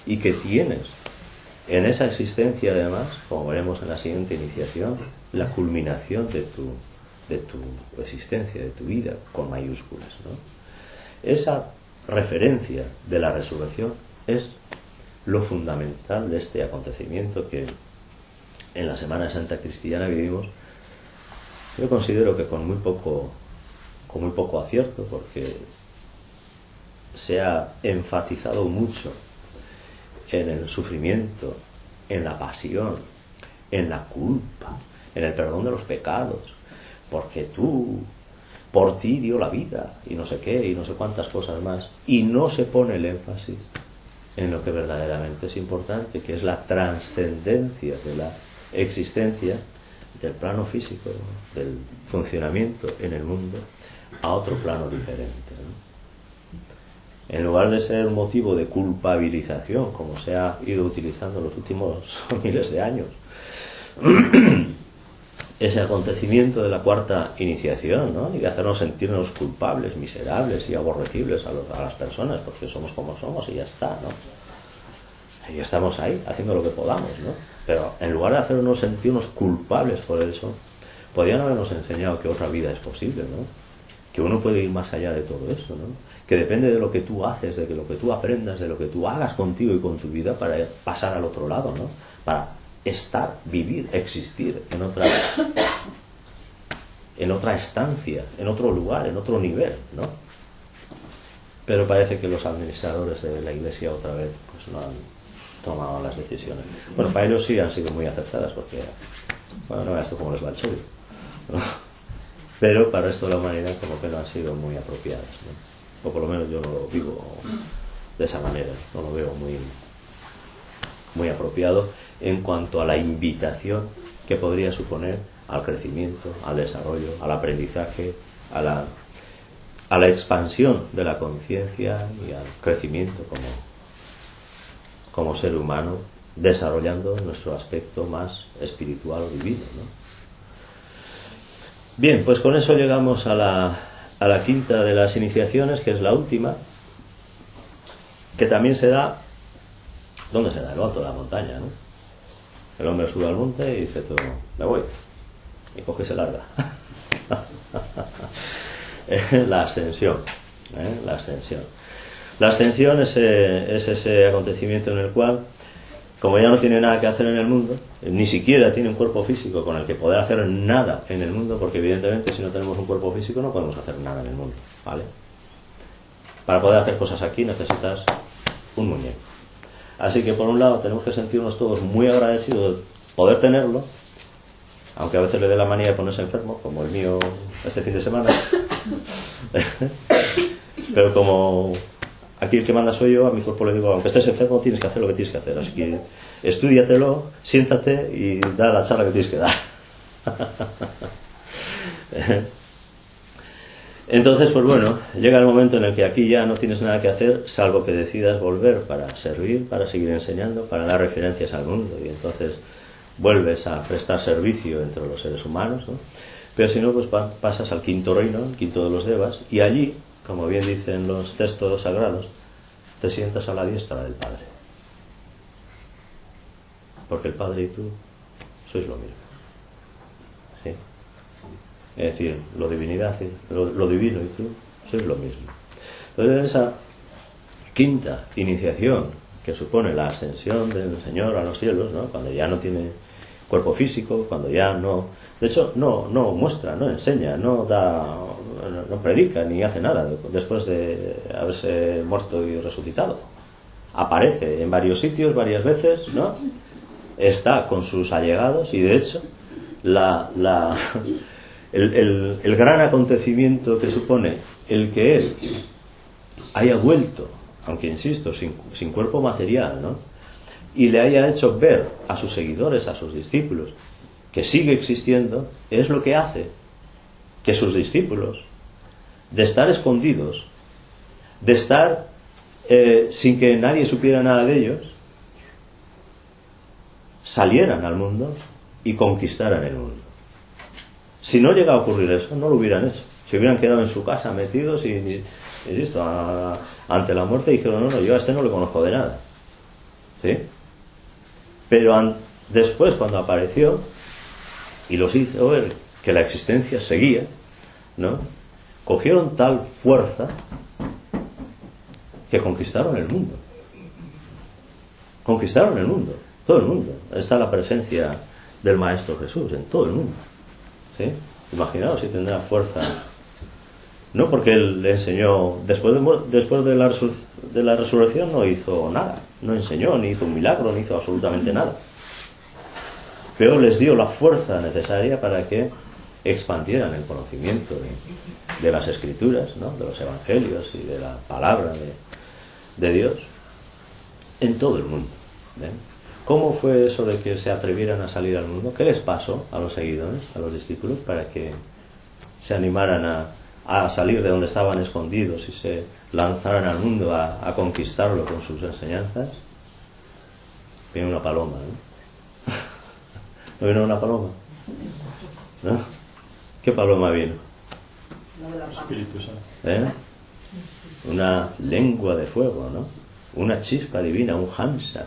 y que tienes en esa existencia además, como veremos en la siguiente iniciación, la culminación de tu existencia, de tu vida, con mayúsculas, ¿no? Esa referencia de la resurrección es lo fundamental de este acontecimiento que en la Semana Santa cristiana vivimos. Yo considero que con muy poco acierto, porque se ha enfatizado mucho en el sufrimiento, en la pasión, en la culpa, en el perdón de los pecados, porque por ti dio la vida, y no sé qué, y no sé cuántas cosas más, y no se pone el énfasis en lo que verdaderamente es importante, que es la trascendencia de la existencia del plano físico, del funcionamiento en el mundo, a otro plano diferente, ¿no? En lugar de ser un motivo de culpabilización, como se ha ido utilizando en los últimos miles de años, ese acontecimiento de la cuarta iniciación, ¿no? Y de hacernos sentirnos culpables, miserables y aborrecibles a las personas, porque somos como somos y ya está, ¿no? Y estamos ahí haciendo lo que podamos, ¿no? Pero en lugar de hacernos sentirnos culpables por eso, podrían habernos enseñado que otra vida es posible, ¿no? Que uno puede ir más allá de todo eso, ¿no? Que depende de lo que tú haces, de lo que tú aprendas, de lo que tú hagas contigo y con tu vida para pasar al otro lado, ¿no? Para estar, vivir, existir en otra estancia, en otro lugar, en otro nivel, ¿no? pero parece que los administradores de la Iglesia otra vez pues no han tomado las decisiones. Bueno, para ellos sí han sido muy acertadas, porque bueno, no veas tú cómo les va el chollo, ¿no? Pero para el resto de la humanidad como que no han sido muy apropiadas, ¿no? O por lo menos yo no lo vivo de esa manera, no lo veo muy apropiado en cuanto a la invitación que podría suponer al crecimiento, al desarrollo, al aprendizaje, a la expansión de la conciencia y al crecimiento como ser humano, desarrollando nuestro aspecto más espiritual o divino, ¿no? Bien, pues con eso llegamos a la quinta de las iniciaciones, que es la última, que también se da, ¿dónde se da? En lo alto de la montaña, ¿no? El hombre sube al monte y dice todo, me voy, y coge y se larga. La ascensión, la ascensión. La ascensión es ese acontecimiento en el cual, como ya no tiene nada que hacer en el mundo, ni siquiera tiene un cuerpo físico con el que poder hacer nada en el mundo, porque evidentemente si no tenemos un cuerpo físico no podemos hacer nada en el mundo, ¿vale? Para poder hacer cosas aquí necesitas un muñeco. Así que por un lado tenemos que sentirnos todos muy agradecidos de poder tenerlo, aunque a veces le dé la manía de ponerse enfermo, como el mío este fin de semana. Pero como aquí el que manda soy yo, a mi cuerpo le digo, aunque estés enfermo tienes que hacer lo que tienes que hacer, así que estúdiatelo, siéntate y da la charla que tienes que dar. Entonces, pues bueno, llega el momento en el que aquí ya no tienes nada que hacer, salvo que decidas volver para servir, para seguir enseñando, para dar referencias al mundo, y entonces vuelves a prestar servicio entre los seres humanos, ¿no? Pero si no, pues pasas al quinto reino, el quinto de los devas, y allí, como bien dicen los textos sagrados, te sientas a la diestra del Padre, porque el Padre y tú sois lo mismo, ¿sí? Es decir, lo divino y tú sois lo mismo. Entonces esa quinta iniciación que supone la ascensión del Señor a los cielos, ¿no? Cuando ya no tiene cuerpo físico, cuando ya no, de hecho no muestra, no enseña, no predica ni hace nada después de haberse muerto y resucitado. Aparece en varios sitios varias veces, ¿no? Está con sus allegados, y de hecho el gran acontecimiento que supone el que él haya vuelto, aunque insisto, sin cuerpo material, ¿no? Y le haya hecho ver a sus seguidores, a sus discípulos, que sigue existiendo, es lo que hace que sus discípulos, de estar escondidos, de estar sin que nadie supiera nada de ellos, salieran al mundo y conquistaran el mundo. Si no llega a ocurrir eso, no lo hubieran hecho. Si hubieran quedado en su casa metidos y listo, ante la muerte dijeron, no, yo a este no le conozco de nada, ¿sí? Pero después, cuando apareció y los hizo ver que la existencia seguía, ¿no? Cogieron tal fuerza que conquistaron el mundo. Conquistaron el mundo, todo el mundo. Está la presencia del Maestro Jesús en todo el mundo, ¿sí? Imaginaos si tendrá fuerza. No, porque él le enseñó, después de la resurrección no hizo nada, no enseñó, ni hizo un milagro, ni hizo absolutamente nada. Pero les dio la fuerza necesaria para que expandieran el conocimiento de las Escrituras, ¿no? De los Evangelios y de la palabra de Dios en todo el mundo, ¿ven? ¿Cómo fue eso de que se atrevieran a salir al mundo? ¿Qué les pasó a los seguidores, a los discípulos, para que se animaran a salir de donde estaban escondidos y se lanzaran al mundo a conquistarlo con sus enseñanzas? Viene una paloma, ¿no? ¿No vino una paloma? ¿No? ¿Qué paloma vino? Espíritu Santo. Una lengua de fuego, ¿no? Una chispa divina, un Hansa,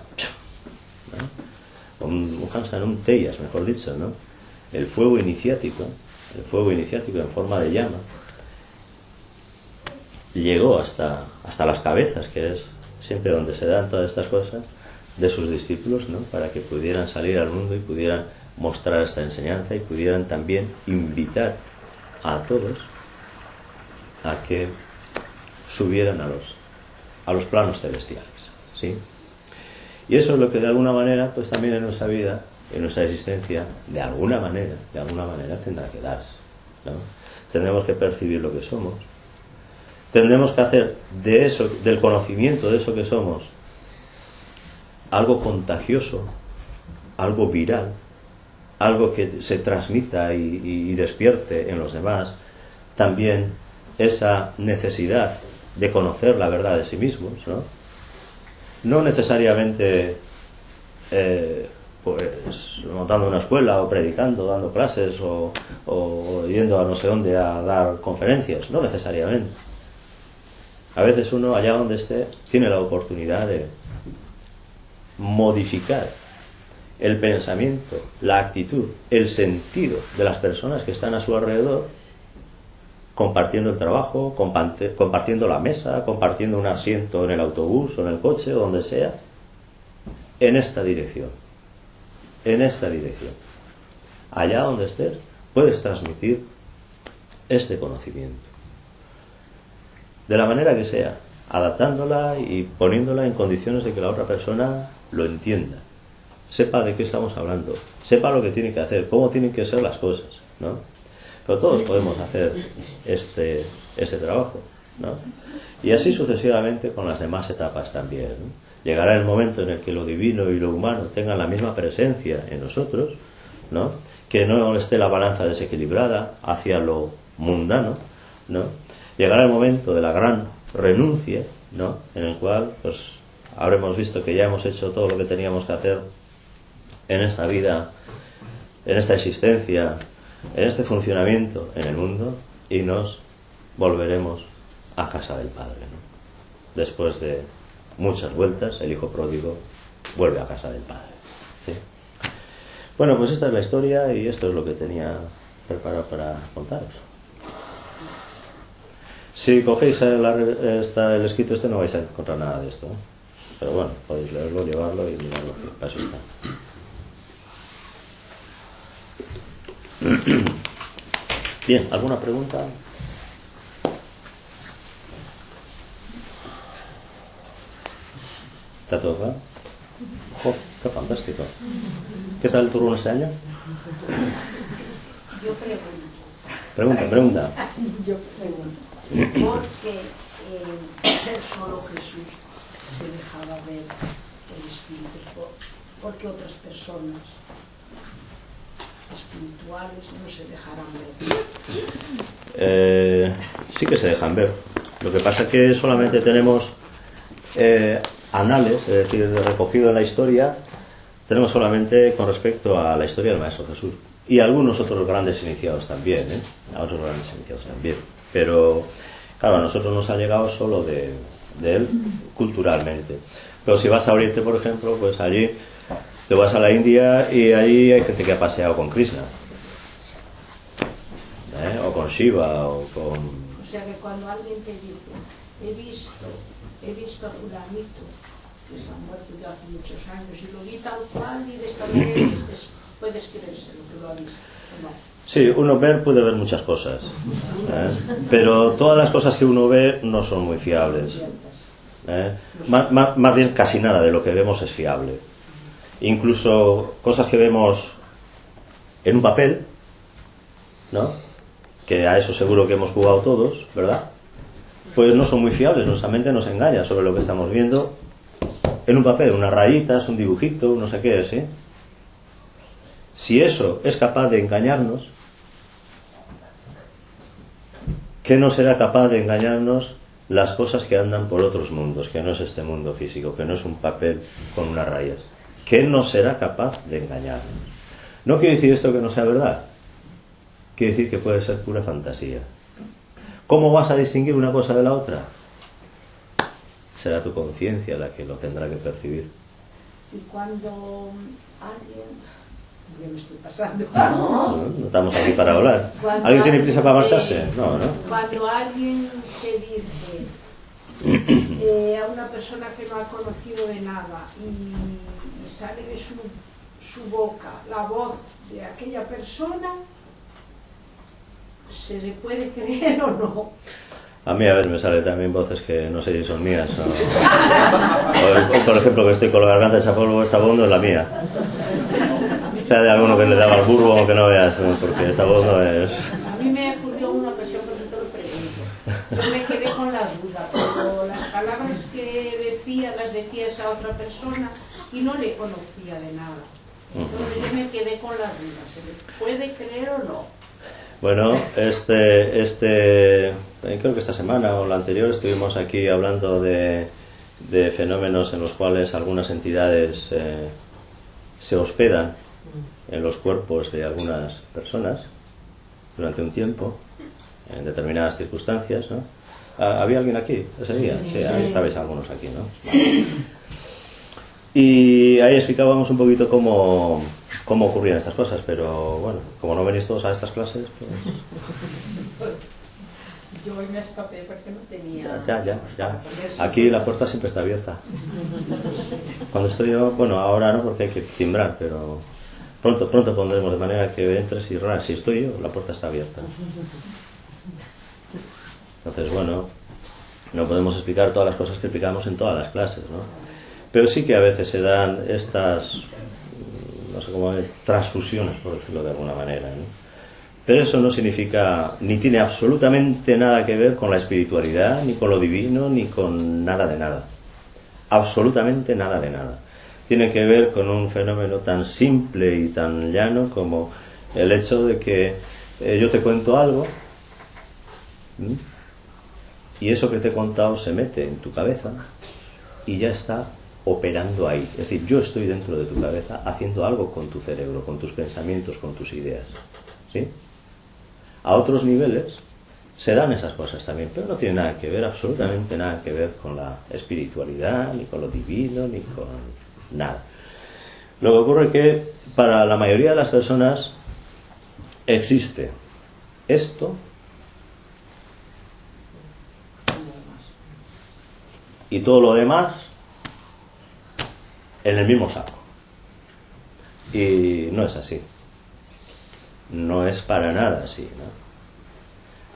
¿no? Un Hansa, un Teyas, mejor dicho, ¿no? El fuego iniciático en forma de llama llegó hasta las cabezas, que es siempre donde se dan todas estas cosas, de sus discípulos, ¿no? Para que pudieran salir al mundo y pudieran mostrar esta enseñanza y pudieran también invitar a todos a que subieran a los planos celestiales, ¿sí? Y eso es lo que de alguna manera, pues también en nuestra vida, en nuestra existencia, de alguna manera tendrá que darse, ¿no? Tendremos que percibir lo que somos, tendremos que hacer de eso, del conocimiento de eso que somos, algo contagioso, algo viral, algo que se transmita y despierte en los demás también esa necesidad de conocer la verdad de sí mismos, ¿no? No necesariamente pues montando una escuela o predicando, dando clases o yendo a no sé dónde a dar conferencias, no necesariamente. A veces uno, allá donde esté, tiene la oportunidad de modificar el pensamiento, la actitud, el sentido de las personas que están a su alrededor, compartiendo el trabajo, compartiendo la mesa, compartiendo un asiento en el autobús o en el coche o donde sea, en esta dirección. Allá donde estés, puedes transmitir este conocimiento. De la manera que sea, adaptándola y poniéndola en condiciones de que la otra persona lo entienda, sepa de qué estamos hablando, sepa lo que tiene que hacer, cómo tienen que ser las cosas, ¿no? Pero todos podemos hacer este trabajo, ¿no? Y así sucesivamente con las demás etapas también, ¿no? Llegará el momento en el que lo divino y lo humano tengan la misma presencia en nosotros, ¿no? Que no esté la balanza desequilibrada hacia lo mundano, ¿no? Llegará el momento de la gran renuncia, ¿no? En el cual pues habremos visto que ya hemos hecho todo lo que teníamos que hacer en esta vida, en esta existencia, en este funcionamiento en el mundo, y nos volveremos a casa del Padre, ¿no? Después de muchas vueltas, el hijo pródigo vuelve a casa del Padre, ¿sí? Bueno, pues esta es la historia y esto es lo que tenía preparado para contaros. Si cogéis el escrito no vais a encontrar nada de esto, ¿eh? Pero bueno, podéis leerlo, llevarlo y mirarlo, que para eso está. Bien, ¿alguna pregunta? ¿Está todo claro? ¡Oh, qué fantástico! ¿Qué tal el turno este año? Yo pregunto. Pregunta. Yo pregunto. ¿Por qué solo Jesús se dejaba ver el espíritu? ¿Por qué otras personas espirituales no se dejarán ver? Sí que se dejan ver. Lo que pasa es que solamente tenemos anales, es decir, recogido en la historia, tenemos solamente con respecto a la historia del Maestro Jesús. Y algunos otros grandes iniciados también, Pero, claro, a nosotros nos ha llegado solo de él culturalmente. Pero si vas a Oriente, por ejemplo, pues allí te vas a la India y allí hay gente que ha paseado con Krishna, o con Shiva, o con... O sea que cuando alguien te dice, he visto a fulanito, que se ha muerto ya hace muchos años, y lo vi tal cual, y de esta manera puedes creerse lo que lo ha visto, ¿no? Sí, uno puede ver muchas cosas, pero todas las cosas que uno ve no son muy fiables. Más bien casi nada de lo que vemos es fiable. Incluso cosas que vemos en un papel, ¿no? Que a eso seguro que hemos jugado todos, ¿verdad? Pues no son muy fiables, nuestra mente nos engaña sobre lo que estamos viendo en un papel, unas rayitas, un dibujito, no sé qué es, ¿sí? Si eso es capaz de engañarnos, ¿qué no será capaz de engañarnos las cosas que andan por otros mundos, que no es este mundo físico, que no es un papel con unas rayas? ¿Qué no será capaz de engañarnos? No quiere decir esto que no sea verdad, quiere decir que puede ser pura fantasía. ¿Cómo vas a distinguir una cosa de la otra? Será tu conciencia la que lo tendrá que percibir. Y cuando alguien... Yo me estoy pasando. No estamos aquí para hablar. Cuando ¿Alguien tiene prisa para marcharse? No, ¿no? Cuando alguien te dice a una persona que no ha conocido de nada y sale de su boca la voz de aquella persona, ¿se le puede creer o no? A mí a veces me sale también voces que no sé si son mías o por ejemplo, que estoy con la garganta hecha polvo, esta voz no es la mía. O sea, de alguno que le daba el burbo o que no veas, ¿no? Porque esta voz no es... A mí me ocurrió una ocasión, por eso te lo pregunto. Yo me quedé con la duda, pero las palabras que decía, las decía esa otra persona y no le conocía de nada. Entonces yo me quedé con la duda, ¿se le puede creer o no? Bueno, creo que esta semana o la anterior estuvimos aquí hablando de fenómenos en los cuales algunas entidades se hospedan en los cuerpos de algunas personas durante un tiempo, en determinadas circunstancias, ¿no? ¿Había alguien aquí ese día? Sí, ahí estabais algunos aquí, ¿no? Vale. Y ahí explicábamos un poquito cómo ocurrían estas cosas, pero bueno, como no venís todos a estas clases, pues... Yo hoy me escapé porque no tenía... Ya. Aquí la puerta siempre está abierta. Cuando estoy yo, bueno, ahora no porque hay que timbrar, pero pronto pondremos de manera que entres y si estoy yo, la puerta está abierta. Entonces, bueno, no podemos explicar todas las cosas que explicamos en todas las clases, ¿no? Pero sí que a veces se dan estas, no sé cómo, transfusiones, por decirlo de alguna manera, ¿no? Pero eso no significa, ni tiene absolutamente nada que ver con la espiritualidad, ni con lo divino, ni con nada de nada. Absolutamente nada de nada. Tiene que ver con un fenómeno tan simple y tan llano como el hecho de que yo te cuento algo, ¿sí? Y eso que te he contado se mete en tu cabeza y ya está operando ahí. Es decir, yo estoy dentro de tu cabeza haciendo algo con tu cerebro, con tus pensamientos, con tus ideas, ¿sí? A otros niveles se dan esas cosas también, pero no tiene nada que ver, absolutamente nada que ver con la espiritualidad, ni con lo divino, ni con nada. Lo que ocurre es que para la mayoría de las personas existe esto y todo lo demás en el mismo saco. Y no es así. No es para nada así, ¿no?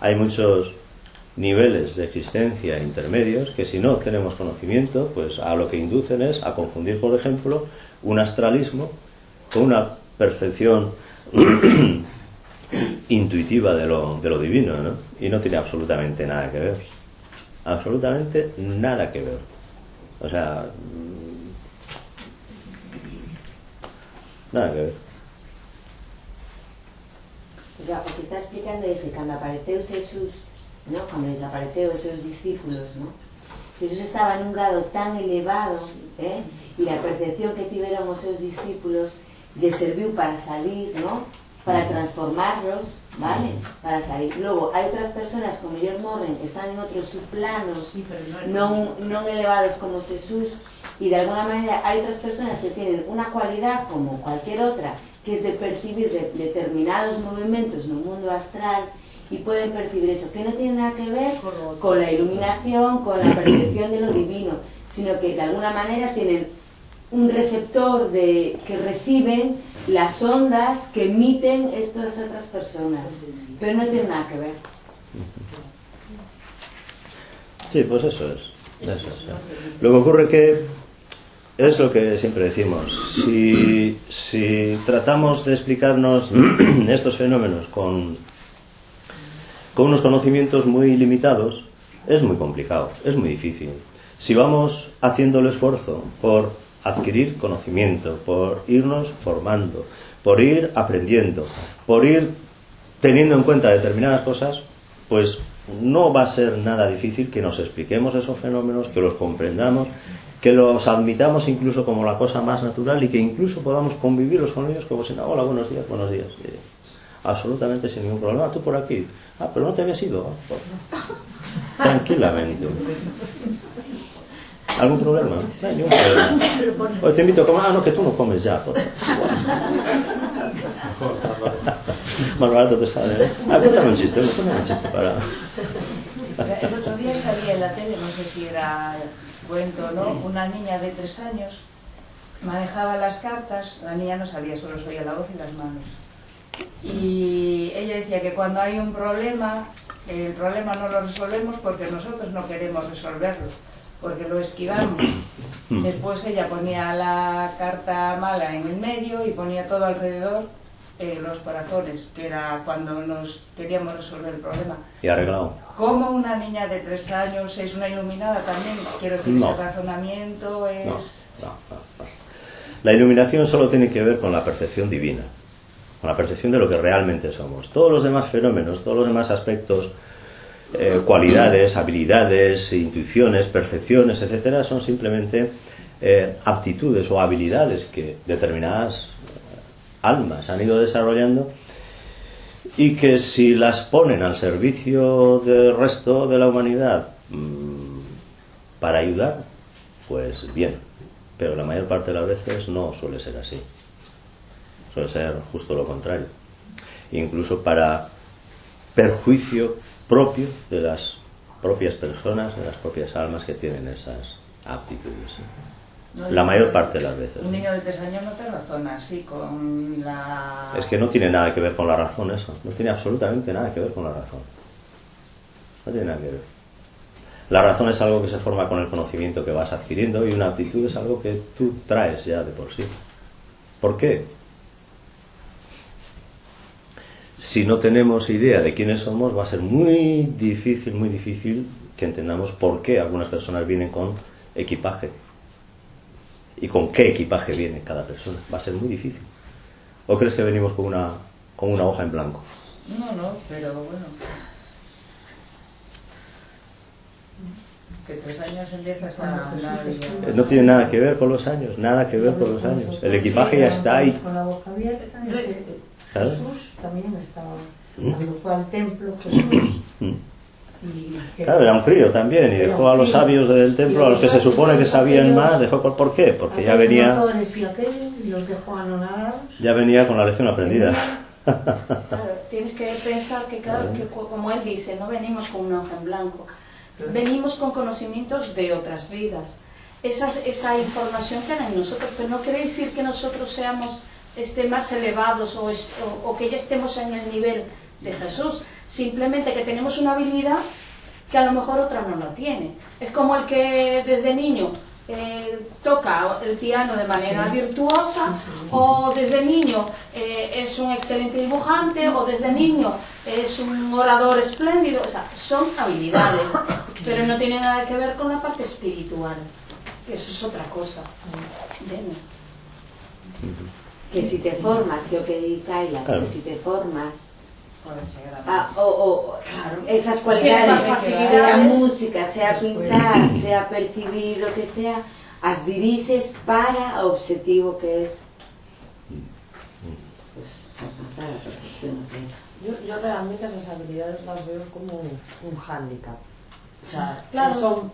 Hay muchos niveles de existencia intermedios que si no tenemos conocimiento, pues a lo que inducen es a confundir, por ejemplo, un astralismo con una percepción intuitiva de lo divino, ¿no? Y no tiene absolutamente nada que ver. Absolutamente nada que ver. O sea, nada que ver. O sea, o que está explicando es que cando apareceu Jesús, ¿no? Cando desapareceu os seus discípulos, ¿no? Jesús estaba en un grado tan elevado, ¿eh? Y la percepción que tiveron os seus discípulos lle serviu para salir, ¿no? Para transformarlos, ¿vale? Para salir. Luego, hai outras personas como mellor morren, están en outros subplanos, non elevados como Jesús, y de alguna manera hai outras personas que tienen una cualidad como cualquier otra, que es de percibir determinados movimientos en el mundo astral y pueden percibir eso, que no tiene nada que ver con la iluminación, con la percepción de lo divino, sino que de alguna manera tienen un receptor que reciben las ondas que emiten estas otras personas, pero no tiene nada que ver. Sí, pues eso es. Lo que ocurre que es lo que siempre decimos. Si tratamos de explicarnos estos fenómenos con unos conocimientos muy limitados, es muy complicado, es muy difícil. Si vamos haciendo el esfuerzo por adquirir conocimiento, por irnos formando, por ir aprendiendo, por ir teniendo en cuenta determinadas cosas, pues no va a ser nada difícil que nos expliquemos esos fenómenos, que los comprendamos, que los admitamos incluso como la cosa más natural y que incluso podamos convivirlos con ellos como si no, hola, buenos días, absolutamente sin ningún problema. Tú por aquí, pero no te habías ido, tranquilamente. ¿Algún problema? No hay ningún problema. Hoy te invito a comer, no, que tú no comes ya. Más barato te sale, ¿eh? Cuéntame un chiste, para... El otro día salía en la tele, no sé si era cuento, ¿no? Una niña de 3 años manejaba las cartas, la niña no sabía, solo oía la voz y las manos. Y ella decía que cuando hay un problema el problema no lo resolvemos porque nosotros no queremos resolverlo, porque lo esquivamos. Después ella ponía la carta mala en el medio y ponía todo alrededor los corazones, que era cuando nos queríamos resolver el problema. Y arreglado. Como una niña de 3 años es una iluminada también, quiero decir, No. ese razonamiento es... No. La iluminación solo tiene que ver con la percepción divina, con la percepción de lo que realmente somos. Todos los demás fenómenos, todos los demás aspectos, cualidades, habilidades, intuiciones, percepciones, etcétera, son simplemente aptitudes o habilidades que determinadas almas han ido desarrollando y que si las ponen al servicio del resto de la humanidad para ayudar, pues bien, pero la mayor parte de las veces no suele ser así, suele ser justo lo contrario, incluso para perjuicio propio de las propias personas, de las propias almas que tienen esas aptitudes. No, La mayor parte de las veces. Un niño de 3 años no te razona así con la... Es que no tiene nada que ver con la razón eso, no tiene absolutamente nada que ver con la razón. No tiene nada que ver. La razón es algo que se forma con el conocimiento que vas adquiriendo y una aptitud es algo que tú traes ya de por sí. ¿Por qué? Si no tenemos idea de quiénes somos, va a ser muy difícil que entendamos por qué algunas personas vienen con equipaje. Y con qué equipaje viene cada persona. Va a ser muy difícil. ¿O crees que venimos con una hoja en blanco? No, pero bueno. Que 3 años empiezas a hablar y... No tiene nada que ver con los años, nada que ver con los años. El equipaje ya está ahí. Con la boca abierta, ¿Sabes? Jesús también estaba, cuando fue al templo Jesús, y que- Claro, era un crío también y dejó a los sabios del templo, a los que se supone que sabían más, dejó ¿por qué? Porque ya aquellos venía motores y aquellos, y los dejó anonadados. con la lección aprendida. Claro, tienes que pensar que, claro, que como él dice, no venimos con una hoja en blanco, venimos con conocimientos de otras vidas. Esa información queda en nosotros, pero no quiere decir que nosotros seamos más elevados o que ya estemos en el nivel de Jesús, simplemente que tenemos una habilidad que a lo mejor otra no la tiene. Es como el que desde niño toca el piano de manera virtuosa, o desde niño es un excelente dibujante, o desde niño es un orador espléndido. O sea, son habilidades, pero no tiene nada que ver con la parte espiritual, que eso es otra cosa. Ven. Que si te formas, que o que di Kailas, Claro. que si te formas Puede ser a Claro. esas Tienes cualidades, más sea facilidades. música, sea pintar, sea percibir, lo que sea, as dirices para o objetivo que es pues alcanzar a perfección. Yo realmente esas habilidades las veo como un hándicap. O sea, Claro.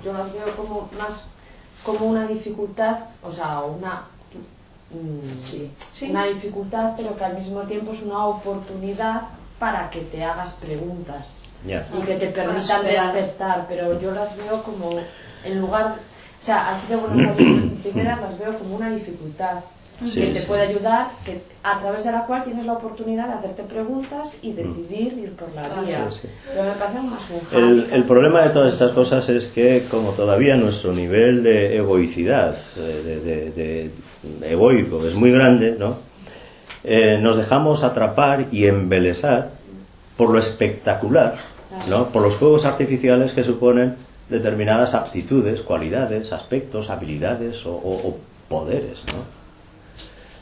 yo las veo como más como una dificultad, o sea, una dificultad, pero que al mismo tiempo es una oportunidad para que te hagas preguntas Ya. y que te permitan superar. despertar, pero yo las veo como, en lugar, o sea, así de buenas primeras las veo como una dificultad Sí, que te sí. puede ayudar, que a través de la cual tienes la oportunidad de hacerte preguntas y decidir ir por la vía. Sí, sí. Pero me parece más un El problema de todas estas cosas es que como todavía nuestro nivel de egoicidad, de egoico es muy grande, ¿no? Nos dejamos atrapar y embelesar por lo espectacular, ¿no? Por los fuegos artificiales que suponen determinadas aptitudes, cualidades, aspectos, habilidades o poderes, ¿no?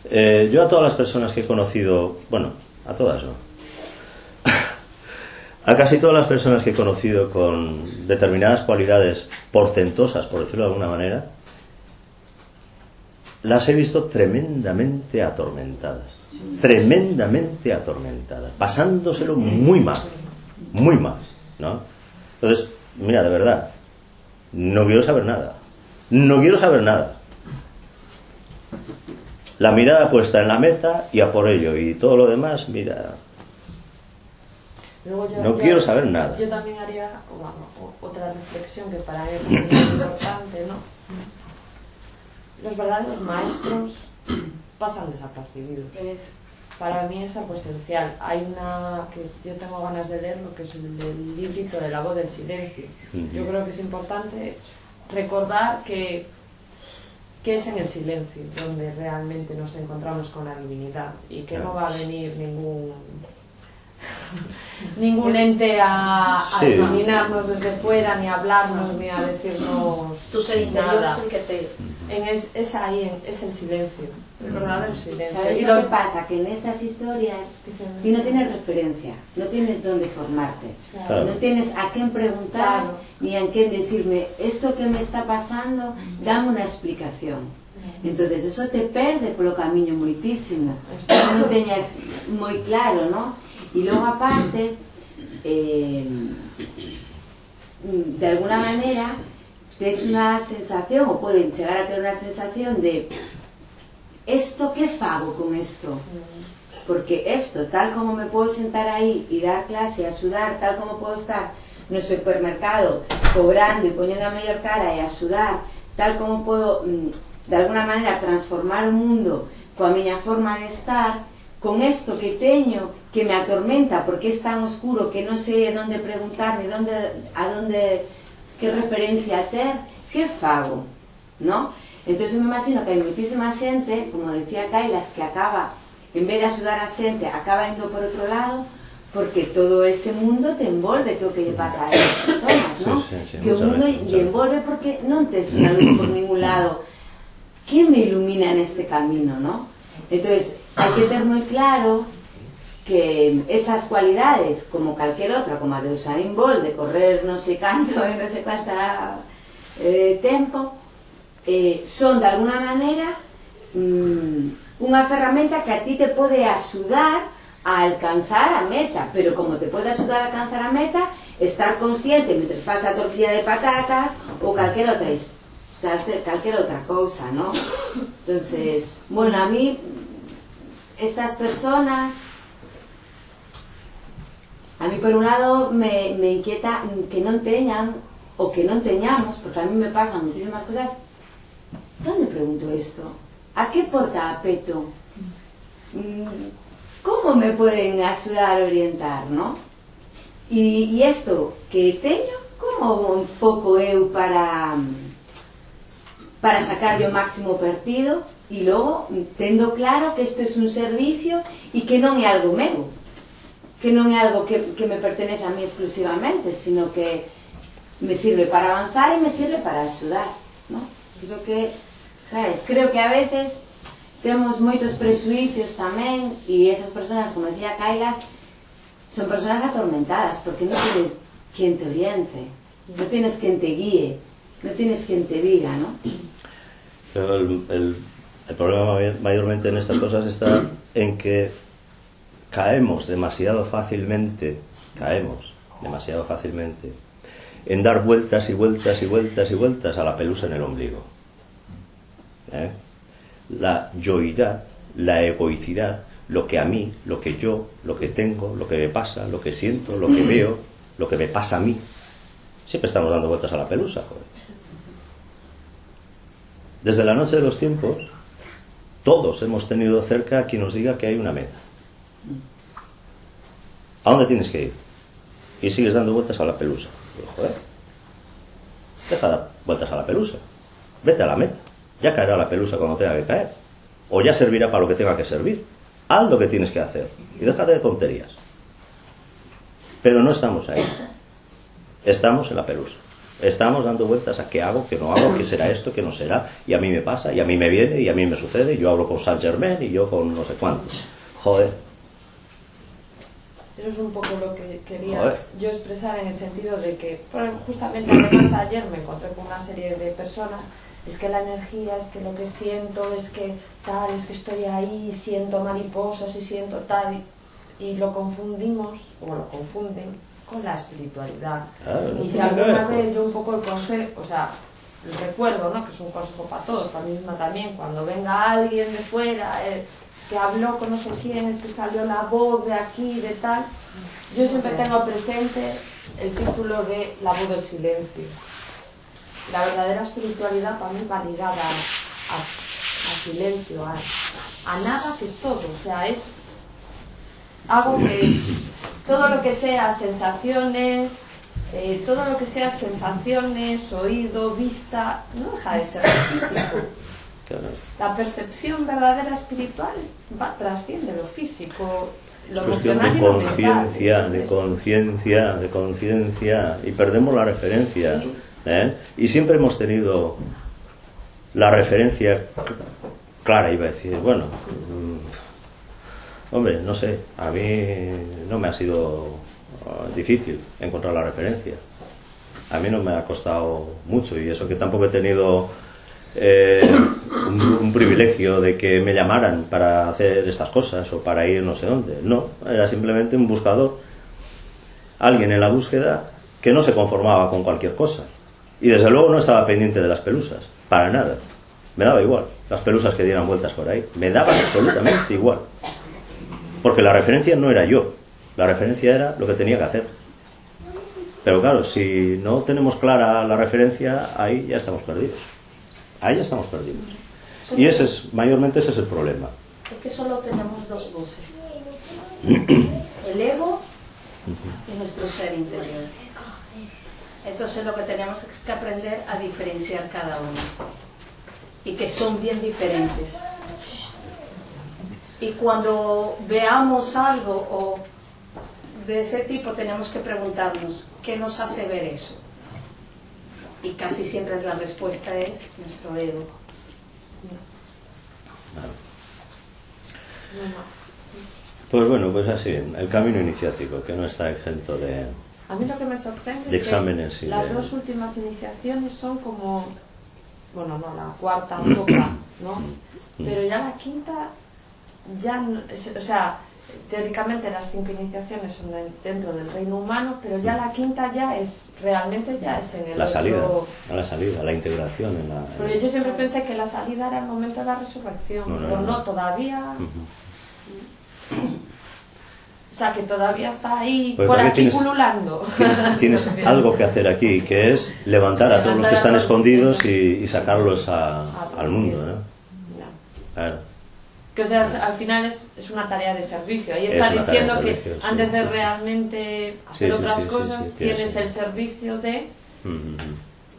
Yo a todas las personas que he conocido, bueno, a todas no, a casi todas las personas que he conocido con determinadas cualidades portentosas, por decirlo de alguna manera, las he visto tremendamente atormentadas, pasándoselo muy mal, ¿no? Entonces, mira, de verdad, no quiero saber nada. La mirada puesta en la meta y a por ello, y todo lo demás, mira, Luego no quiero saber nada. Yo también haría otra reflexión que para mí es muy importante, ¿no? Los verdaderos maestros pasan desapercibidos. para mí es algo esencial. Hay una que yo tengo ganas de leer, lo que es el librito de la voz del silencio. Yo creo que es importante recordar que es en el silencio donde realmente nos encontramos con la divinidad y que no va a venir ningún ente a iluminarnos desde fuera, ni a hablarnos, ni a decirnos Tu ser interior nada. es el que te... Es ahí, es el silencio, el verdadero silencio. ¿Sabes Y lo los- que pasa? Que en estas historias, si no tienes referencia, no tienes dónde formarte, Claro. no tienes a quién preguntar, Claro. ni a quién decirme, esto que me está pasando, dame una explicación. Entonces, eso te perde polo camiño moitísimo. Non teñas moi claro, ¿no? E logo, aparte, de alguna manera, tes unha sensación, ou poden chegar a ter unha sensación de esto que fago con esto, porque esto, tal como me puedo sentar aí e dar clase, a sudar, tal como puedo estar no supermercado cobrando e poñendo a mellor cara e a sudar, tal como puedo de alguna maneira transformar o mundo coa miña forma de estar, con esto que teño que me atormenta porque é tan oscuro que non sei onde preguntar ni que referencia ter, que fago, ¿no? Entón me imagino que hai moitísima xente, como decía Kailas, que acaba, en vez de axudar a xente, acaba indo por outro lado, porque todo ese mundo te envolve, que é o que lle pasa a esas personas, ¿no? Sí, Que o mundo lle envolve porque non tes unha luz por ningún lado. Que me ilumina neste camino, ¿no? Entonces, hai que ter moi claro que esas cualidades, como calquer outra, como a de Usain Bolt, de correr non sei canto e non sei cuánta tempo, son de alguna maneira unha ferramenta que a ti te pode axudar a alcanzar a meta, pero como te pode axudar a alcanzar a meta, estar consciente mentre faz a tortilla de patatas ou calquer outra cousa, ¿no? Entonces, bueno, a mí estas personas, a mí por un lado me inquieta que non teñan o que non teñamos, porque a mí me pasan muchísimas cosas. ¿Dónde pregunto esto? ¿A qué porta apeto? ¿Cómo me pueden axudar a orientar, no? E isto que teño, como enfoco eu para sacarlle o máximo partido e logo tendo claro que isto é un servicio e que non é algo meu, que non é algo que me pertenece a mí exclusivamente, sino que me sirve para avanzar e me sirve para axudar, ¿no? Creo que a veces temos moitos presuicios tamén e esas persoas, como decía Kailas, son persoas atormentadas porque non tienes quen te oriente, non tienes quen te guíe, non tienes quen te diga, ¿no? Pero el problema mayormente en estas cosas está en que caemos demasiado fácilmente en dar vueltas y vueltas y vueltas y vueltas a la pelusa en el ombligo. La yoidad, la egoicidad, lo que a mí, lo que yo, lo que tengo, lo que me pasa, lo que siento, lo que veo, lo que me pasa a mí. Siempre estamos dando vueltas a la pelusa, joder. Desde la noche de los tiempos, todos hemos tenido cerca a quien nos diga que hay una meta. ¿A dónde tienes que ir? Y sigues dando vueltas a la pelusa. Digo, joder, deja de dar vueltas a la pelusa, vete a la meta. Ya caerá la pelusa cuando tenga que caer, o ya servirá para lo que tenga que servir. Haz lo que tienes que hacer y déjate de tonterías. Pero no estamos ahí, estamos en la pelusa, estamos dando vueltas a qué hago, qué no hago, qué será esto, qué no será, y a mí me pasa, y a mí me viene, y a mí me sucede, y yo hablo con Saint Germain y yo con no sé cuántos. Joder. Eso es un poco lo que quería Joder. yo expresar, en el sentido de que, justamente además ayer me encontré con una serie de personas. Es que la energía, es que lo que siento, es que tal, es que estoy ahí, siento mariposas y siento tal, y lo confundimos, o lo confunden, con la espiritualidad. Claro, Y si alguna vez yo un poco el consejo, o sea, el recuerdo, ¿no? Que es un consejo para todos, para mí misma también, cuando venga alguien de fuera, que habló con no sé quién, es que salió la voz de aquí, de tal, yo siempre tengo presente el título de La voz del silencio. La verdadera espiritualidad para mí va ligada a silencio, a nada, que es todo. O sea, es hago que todo lo que sea sensaciones, oído, vista, no deja de ser físico. Claro. La percepción verdadera espiritual trasciende lo físico, lo Cuestión de emocional y lo mental. conciencia, de conciencia, y perdemos la referencia. Sí. Y siempre hemos tenido la referencia clara, iba a decir, bueno, hombre, no sé, a mí no me ha sido difícil encontrar la referencia. A mí no me ha costado mucho, y eso que tampoco he tenido un privilegio de que me llamaran para hacer estas cosas o para ir no sé dónde. No, era simplemente un buscador, alguien en la búsqueda que no se conformaba con cualquier cosa, y desde luego no estaba pendiente de las pelusas, para nada. Me daba igual las pelusas que dieran vueltas por ahí, me daba absolutamente igual, porque la referencia no era yo, la referencia era lo que tenía que hacer. Pero claro, si no tenemos clara la referencia, ahí ya estamos perdidos. Ahí ya estamos perdidos. Y mayormente ese es el problema. Es que solo tenemos dos voces. El ego y nuestro ser interior. Entonces lo que tenemos es que aprender a diferenciar cada uno. Y que son bien diferentes. Y cuando veamos algo o de ese tipo tenemos que preguntarnos ¿qué nos hace ver eso? Y casi siempre la respuesta es nuestro ego. Pues bueno, pues así, el camino iniciático, que no está exento de A mí lo que me sorprende de es exámenes que y las de- dos últimas iniciaciones son como, bueno, no, la cuarta toca, ¿no? Pero ya la quinta, ya, o sea, teóricamente las 5 iniciaciones son dentro del reino humano, pero ya la quinta ya es, realmente ya es en el la salida, otro... a la salida, la integración en la... Porque yo siempre pensé que la salida era el momento de la resurrección, pero no, todavía... O sea, que todavía está ahí, Pues por todavía aquí pululando. Tienes algo que hacer aquí, que es levantar a todos los que están escondidos y sacarlos al mundo, ¿no? Claro. Que o sea, al final es una tarea de servicio. Ahí Es está una tarea de diciendo que servicio, sí. antes de realmente hacer Sí, sí, otras sí, cosas, sí, tienes sí. el servicio de,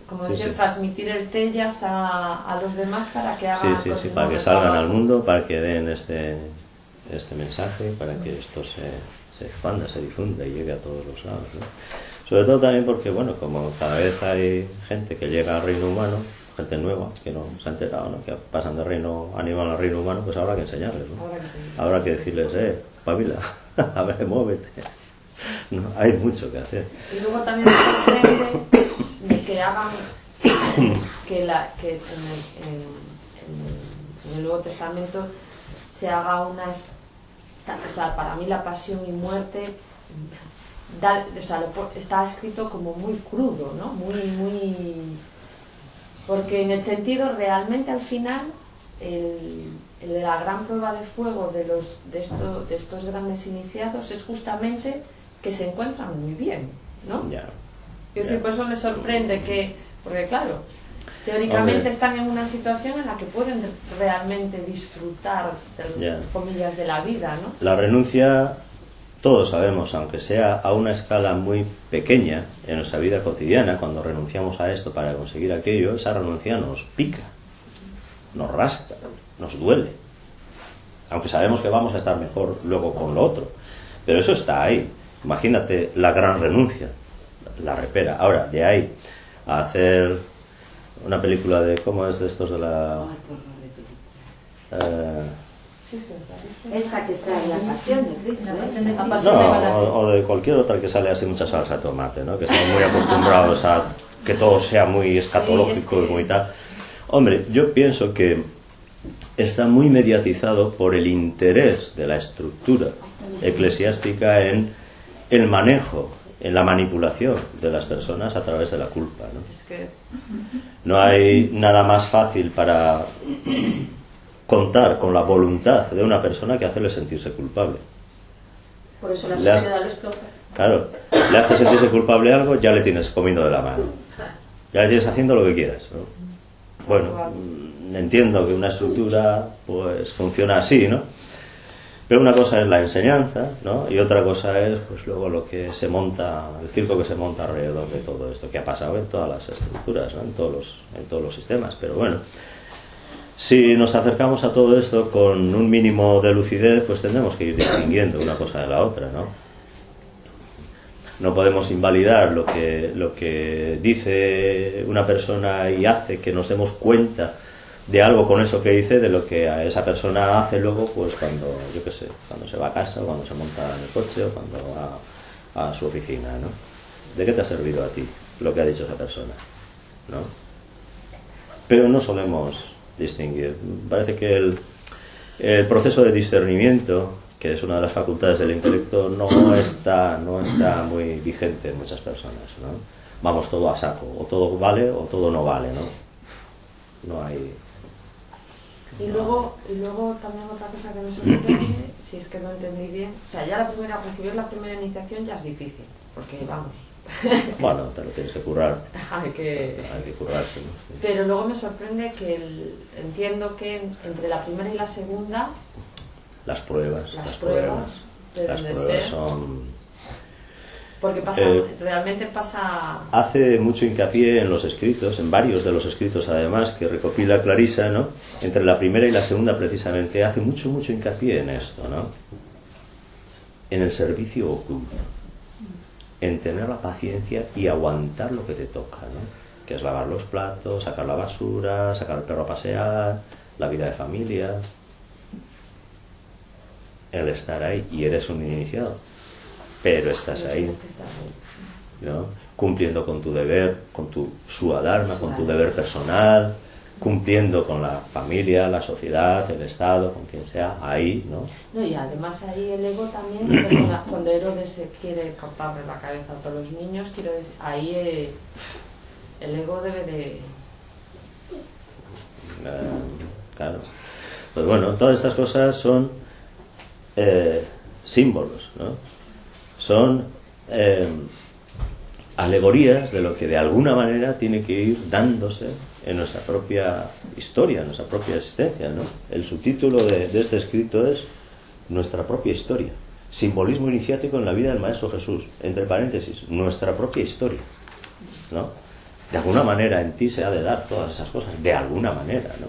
como Sí, decir, sí. transmitir el tellas a los demás para que hagan Sí, cosas, para ¿no? que salgan al mundo, para que den este mensaje, para que esto se expanda, se difunda y llegue a todos los lados, ¿no? Sobre todo también porque, bueno, como cada vez hay gente que llega al reino humano, gente nueva, que no se ha enterado, ¿no? Que pasan de reino animal al reino humano, pues habrá que enseñarles, ¿no? Habrá que decirles, pabila, a ver, muévete. No, hay mucho que hacer. Y luego también me sorprende de que hagan que en el Nuevo Testamento se haga una, o sea, para mí la pasión y muerte o sea, está escrito como muy crudo, ¿no? Muy, porque en el sentido realmente al final la gran prueba de fuego de estos grandes iniciados es justamente que se encuentran muy bien, ¿no? Ya. Es decir, por eso me sorprende que, porque claro, teóricamente Hombre. están en una situación en la que pueden realmente disfrutar, comillas, de la vida, ¿no? La renuncia, todos sabemos, aunque sea a una escala muy pequeña en nuestra vida cotidiana, cuando renunciamos a esto para conseguir aquello, esa renuncia nos pica, nos rasca, nos duele. Aunque sabemos que vamos a estar mejor luego con lo otro. Pero eso está ahí. Imagínate la gran renuncia, la repera. Ahora, de ahí a hacer una película de, ¿cómo es de estos de la...? Esa que está en La Pasión de Cristo, O de cualquier otra que sale así mucha salsa de tomate, ¿no? Que estamos muy acostumbrados a que todo sea muy escatológico y muy tal. Hombre, yo pienso que está muy mediatizado por el interés de la estructura eclesiástica en el manejo, en la manipulación de las personas a través de la culpa, ¿no? Es que... No hay nada más fácil para contar con la voluntad de una persona que hacerle sentirse culpable. Por eso la sociedad lo explota. Claro, le haces sentirse culpable algo, ya le tienes comiendo de la mano. Ya le tienes haciendo lo que quieras, ¿no? Bueno, entiendo que una estructura pues funciona así, ¿no? Pero una cosa es la enseñanza, ¿no? Y otra cosa es, pues luego lo que se monta, el circo que se monta alrededor de todo esto, que ha pasado en todas las estructuras, ¿no? En todos los sistemas. Pero bueno, si nos acercamos a todo esto con un mínimo de lucidez, pues tendremos que ir distinguiendo una cosa de la otra, ¿no? No podemos invalidar lo que dice una persona y hace que nos demos cuenta de algo con eso que dice, de lo que a esa persona hace luego, pues cuando, yo qué sé, cuando se va a casa, o cuando se monta en el coche, o cuando va a su oficina, ¿no? ¿De qué te ha servido a ti lo que ha dicho esa persona? ¿No? Pero no solemos distinguir. Parece que el proceso de discernimiento, que es una de las facultades del intelecto, no está muy vigente en muchas personas, ¿no? Vamos todo a saco, o todo vale o todo no vale, ¿no? No hay... Y luego también otra cosa que me sorprende, si es que no entendí bien, o sea, ya recibir la primera iniciación ya es difícil, porque vamos. Bueno, te lo tienes que currar. Hay que currarse, ¿no? Sí. Pero luego me sorprende que entiendo que entre la primera y la segunda las pruebas deben de ser, son... Porque realmente pasa... Hace mucho hincapié en los escritos, en varios de los escritos además, que recopila Clarisa, ¿no? Entre la primera y la segunda precisamente, hace mucho hincapié en esto, ¿no? En el servicio oculto, en tener la paciencia y aguantar lo que te toca, ¿no? Que es lavar los platos, sacar la basura, sacar al perro a pasear, la vida de familia, el estar ahí, y eres un iniciado. Pero estás ahí, ¿no? Cumpliendo con tu deber, con tu suadharma, con tu deber personal, cumpliendo con la familia, la sociedad, el Estado, con quien sea, ahí, ¿no? No, y además ahí el ego también, cuando Herodes se quiere cortarle la cabeza a todos los niños, quiero decir, ahí el ego debe de... Claro. Pues bueno, todas estas cosas son símbolos, ¿no? Son alegorías de lo que de alguna manera tiene que ir dándose en nuestra propia historia, en nuestra propia existencia, ¿no? El subtítulo de este escrito es Nuestra propia historia, simbolismo iniciático en la vida del Maestro Jesús, entre paréntesis, nuestra propia historia, ¿no? De alguna manera en ti se ha de dar todas esas cosas, de alguna manera, ¿no?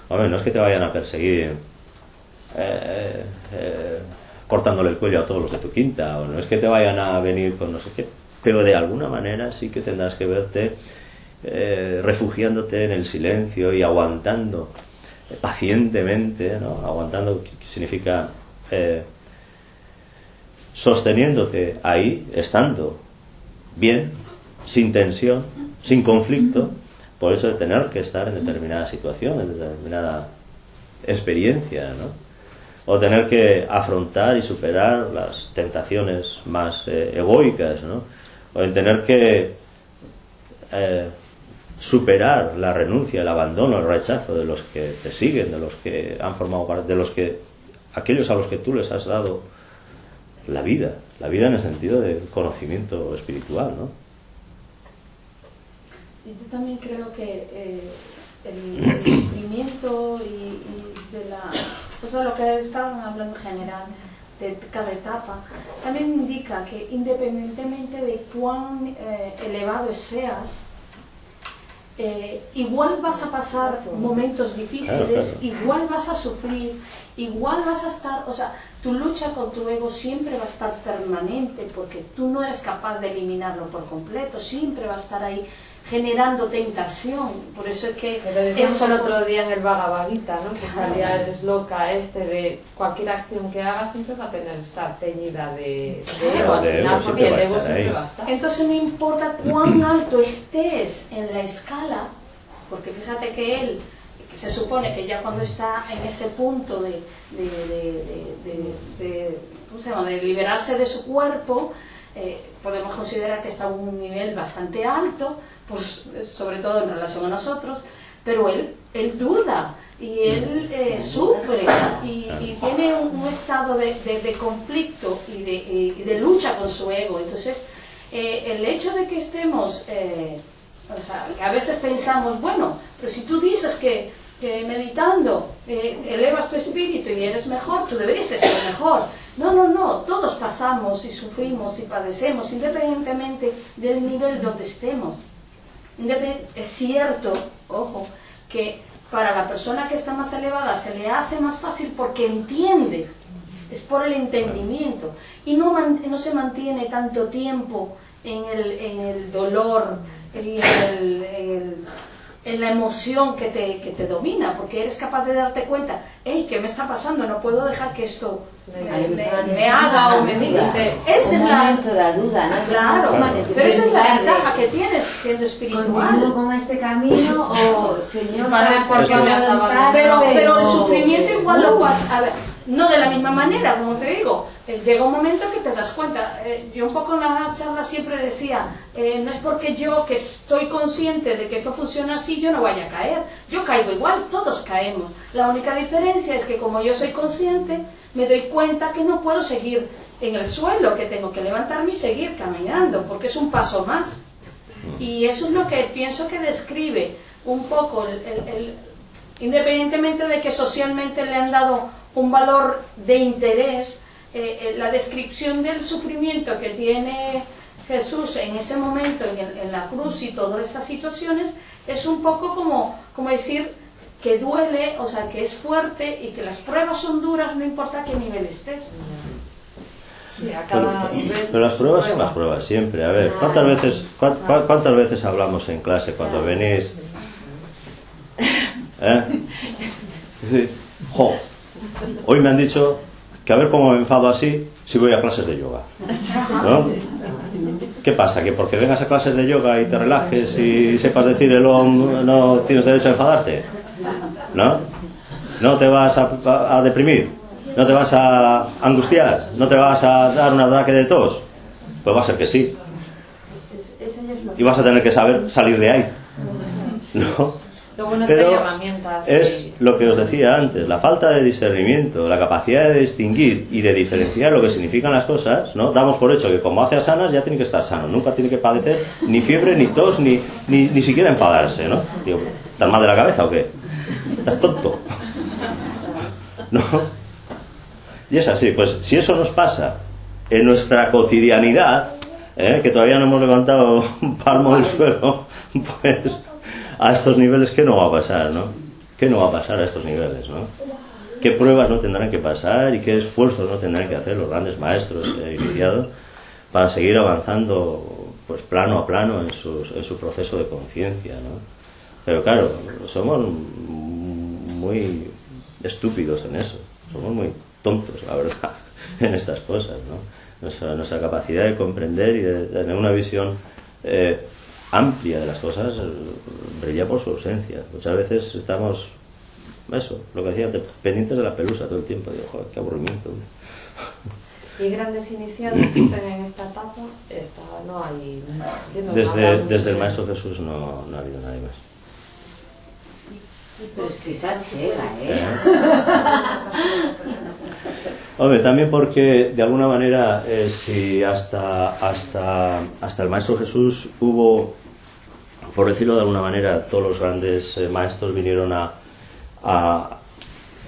Hombre, no es que te vayan a perseguir cortándole el cuello a todos los de tu quinta, o no es que te vayan a venir con no sé qué, pero de alguna manera sí que tendrás que verte refugiándote en el silencio y aguantando pacientemente, ¿no? Aguantando, que significa sosteniéndote ahí, estando bien, sin tensión, sin conflicto, por eso de tener que estar en determinada situación, en determinada experiencia, ¿no? O tener que afrontar y superar las tentaciones más egoicas, ¿no? O en tener que superar la renuncia, el abandono, el rechazo de los que te siguen, de los que han formado parte, aquellos a los que tú les has dado la vida en el sentido de conocimiento espiritual, ¿no? Yo también creo que el sufrimiento y de la... O sea, lo que estaban hablando en general de cada etapa, también indica que independientemente de cuán elevado seas, igual vas a pasar momentos difíciles, claro. Igual vas a sufrir, igual vas a estar, o sea, tu lucha con tu ego siempre va a estar permanente porque tú no eres capaz de eliminarlo por completo, siempre va a estar ahí generando tentación, por eso es que... Pero decíamos el otro día en el Bhagavad Gita, ¿no? Que salía el sloka de cualquier acción que hagas siempre va a estar teñida de ego al final, porque el ego siempre va a estar. Entonces no importa cuán alto estés en la escala, porque fíjate que él, que se supone que ya cuando está en ese punto de liberarse de su cuerpo, podemos considerar que está a un nivel bastante alto, pues, sobre todo en relación a nosotros, pero él duda y él sufre y tiene un estado de conflicto y de lucha con su ego. Entonces el hecho de que estemos o sea, que a veces pensamos, bueno, pero si tú dices que meditando, elevas tu espíritu y eres mejor, tú deberías ser mejor. No, no, no, todos pasamos y sufrimos y padecemos, independientemente del nivel donde estemos. Es cierto, ojo, que para la persona que está más elevada se le hace más fácil porque entiende, es por el entendimiento, y no se mantiene tanto tiempo en el dolor, en la emoción que te domina, porque eres capaz de darte cuenta, hey, ¿qué me está pasando? No puedo dejar que esto me haga o me diga. Esa es la duda, ¿no? Claro, pero esa es la ventaja que tienes siendo espiritual. ¿Continúo con este camino o Señor, ¿por qué me has abandonado? Pero el sufrimiento igual lo pasa. A ver, no de la misma manera, como te digo. Llega un momento que te das cuenta. Yo un poco en la charla siempre decía, no es porque yo que estoy consciente de que esto funciona así, yo no vaya a caer. Yo caigo igual, todos caemos. La única diferencia es que como yo soy consciente, me doy cuenta que no puedo seguir en el suelo, que tengo que levantarme y seguir caminando, porque es un paso más. Y eso es lo que pienso que describe un poco, independientemente de que socialmente le han dado un valor de interés, la descripción del sufrimiento que tiene Jesús en ese momento en la cruz y todas esas situaciones es un poco como decir que duele, o sea, que es fuerte y que las pruebas son duras, no importa a qué nivel estés. Sí, a cada nivel. Pero las pruebas son las pruebas siempre. A ver, ¿cuántas veces hablamos en clase cuando venís? Jo, hoy me han dicho que a ver cómo me enfado así si voy a clases de yoga, ¿no? ¿Qué pasa? ¿Que porque vengas a clases de yoga y te relajes y sepas decir el OM no tienes derecho a enfadarte? ¿No? ¿No te vas a deprimir? ¿No te vas a angustiar? ¿No te vas a dar un ataque de tos? Pues va a ser que sí. Y vas a tener que saber salir de ahí, ¿no? Lo bueno es que hay herramientas. Es lo que os decía antes, la falta de discernimiento, la capacidad de distinguir y de diferenciar lo que significan las cosas, ¿no? Damos por hecho que como hace a sanas ya tiene que estar sano, nunca tiene que padecer ni fiebre, ni tos, ni siquiera enfadarse, ¿no? Digo, ¿estás mal de la cabeza o qué? ¿Estás tonto? ¿No? Y es así, pues si eso nos pasa en nuestra cotidianidad, que todavía no hemos levantado un palmo del suelo, pues a estos niveles, ¿qué no va a pasar, no? ¿Qué no va a pasar a estos niveles, no? ¿Qué pruebas no tendrán que pasar y qué esfuerzos no tendrán que hacer los grandes maestros iniciados para seguir avanzando, pues plano a plano en su proceso de conciencia, ¿no? Pero claro, somos muy estúpidos en eso, somos muy tontos, la verdad, en estas cosas, ¿no? Nuestra capacidad de comprender y de tener una visión amplia de las cosas brilla por su ausencia. Muchas veces estamos, eso, lo que decía, pendientes de la pelusa todo el tiempo. Digo, joder, qué aburrimiento. Y grandes iniciados que estén en esta etapa, no hay. Desde el Maestro Jesús no ha habido nadie más. Pero es que esa llega, Hombre, también porque de alguna manera si hasta el Maestro Jesús hubo, por decirlo de alguna manera, todos los grandes maestros vinieron a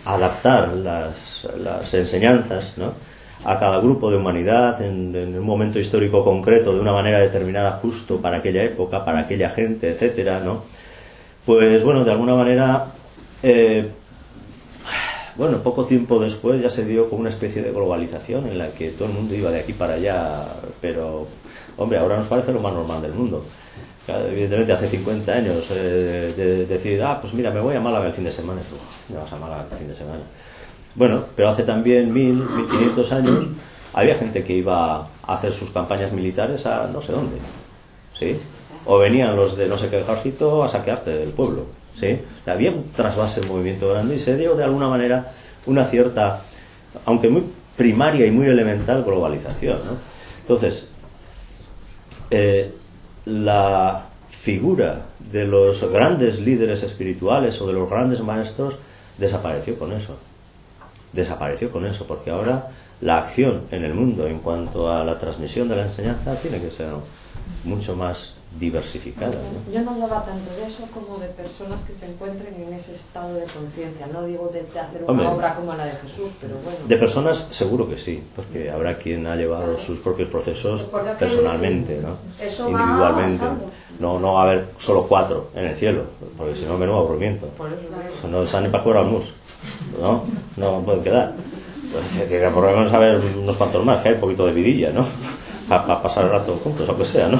adaptar las enseñanzas, ¿no?, a cada grupo de humanidad en un momento histórico concreto de una manera determinada justo para aquella época, para aquella gente, etcétera, ¿no? Pues bueno, de alguna manera poco tiempo después ya se dio como una especie de globalización en la que todo el mundo iba de aquí para allá, pero hombre, ahora nos parece lo más normal del mundo. Evidentemente hace 50 años de decir, pues mira, me voy a Málaga el fin de semana. Me vas a Málaga el fin de semana. Bueno, pero hace también 1500 años había gente que iba a hacer sus campañas militares a no sé dónde, ¿sí? O venían los de no sé qué ejército a saquearte del pueblo, ¿sí? Había un trasvase, un movimiento grande y se dio de alguna manera una cierta, aunque muy primaria y muy elemental, globalización, ¿no? Entonces, la figura de los grandes líderes espirituales o de los grandes maestros desapareció con eso, porque ahora la acción en el mundo en cuanto a la transmisión de la enseñanza tiene que ser mucho más diversificada, ¿no? Yo no hablaba tanto de eso como de personas que se encuentren en ese estado de conciencia. No digo de hacer una Hombre, obra como la de Jesús, pero bueno. De personas seguro que sí, porque habrá quien ha llevado sus propios procesos Porque personalmente, ¿no? eso va Individualmente. avanzando. No va a haber solo 4 en el cielo, porque si no, menudo aburrimiento. Por eso digo. No salen para fuera almus, no pueden quedar. Entonces, que por lo menos haber unos cuantos más, que hay un poquito de vidilla, ¿no? Para pasar el rato juntos, aunque sea, ¿no?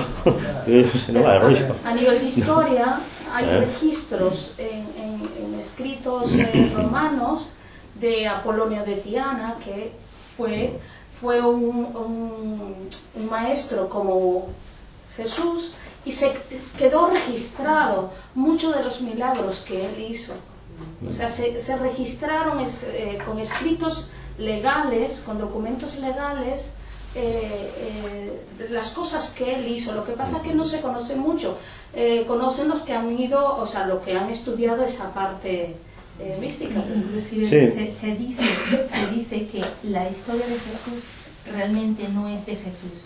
Si no va de rollo. A nivel de historia, hay registros en escritos romanos de Apolonio de Tiana, que fue un maestro como Jesús, y se quedó registrado muchos de los milagros que él hizo. O sea, se registraron con escritos legales, con documentos legales, las cosas que él hizo. Lo que pasa es que no se conoce mucho. Conocen los que han ido, o sea, los que han estudiado esa parte mística. Inclusive Sí. se dice que la historia de Jesús realmente no es de Jesús,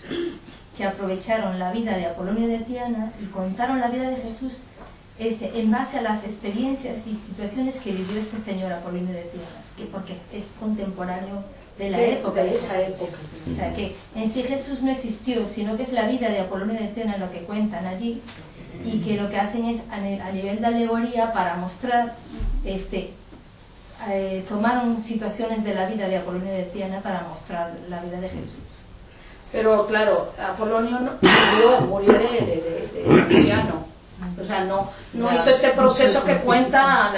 que aprovecharon la vida de Apolonio de Tiana y contaron la vida de Jesús en base a las experiencias y situaciones que vivió este señor Apolonio de Tiana, porque es contemporáneo de la época. De esa época. O sea que en sí Jesús no existió, sino que es la vida de Apolonio de Tiana lo que cuentan allí, y que lo que hacen es a nivel de alegoría para mostrar, tomaron situaciones de la vida de Apolonio de Tiana para mostrar la vida de Jesús. Pero claro, Apolonio murió de anciano. O sea, no hizo este proceso que cuenta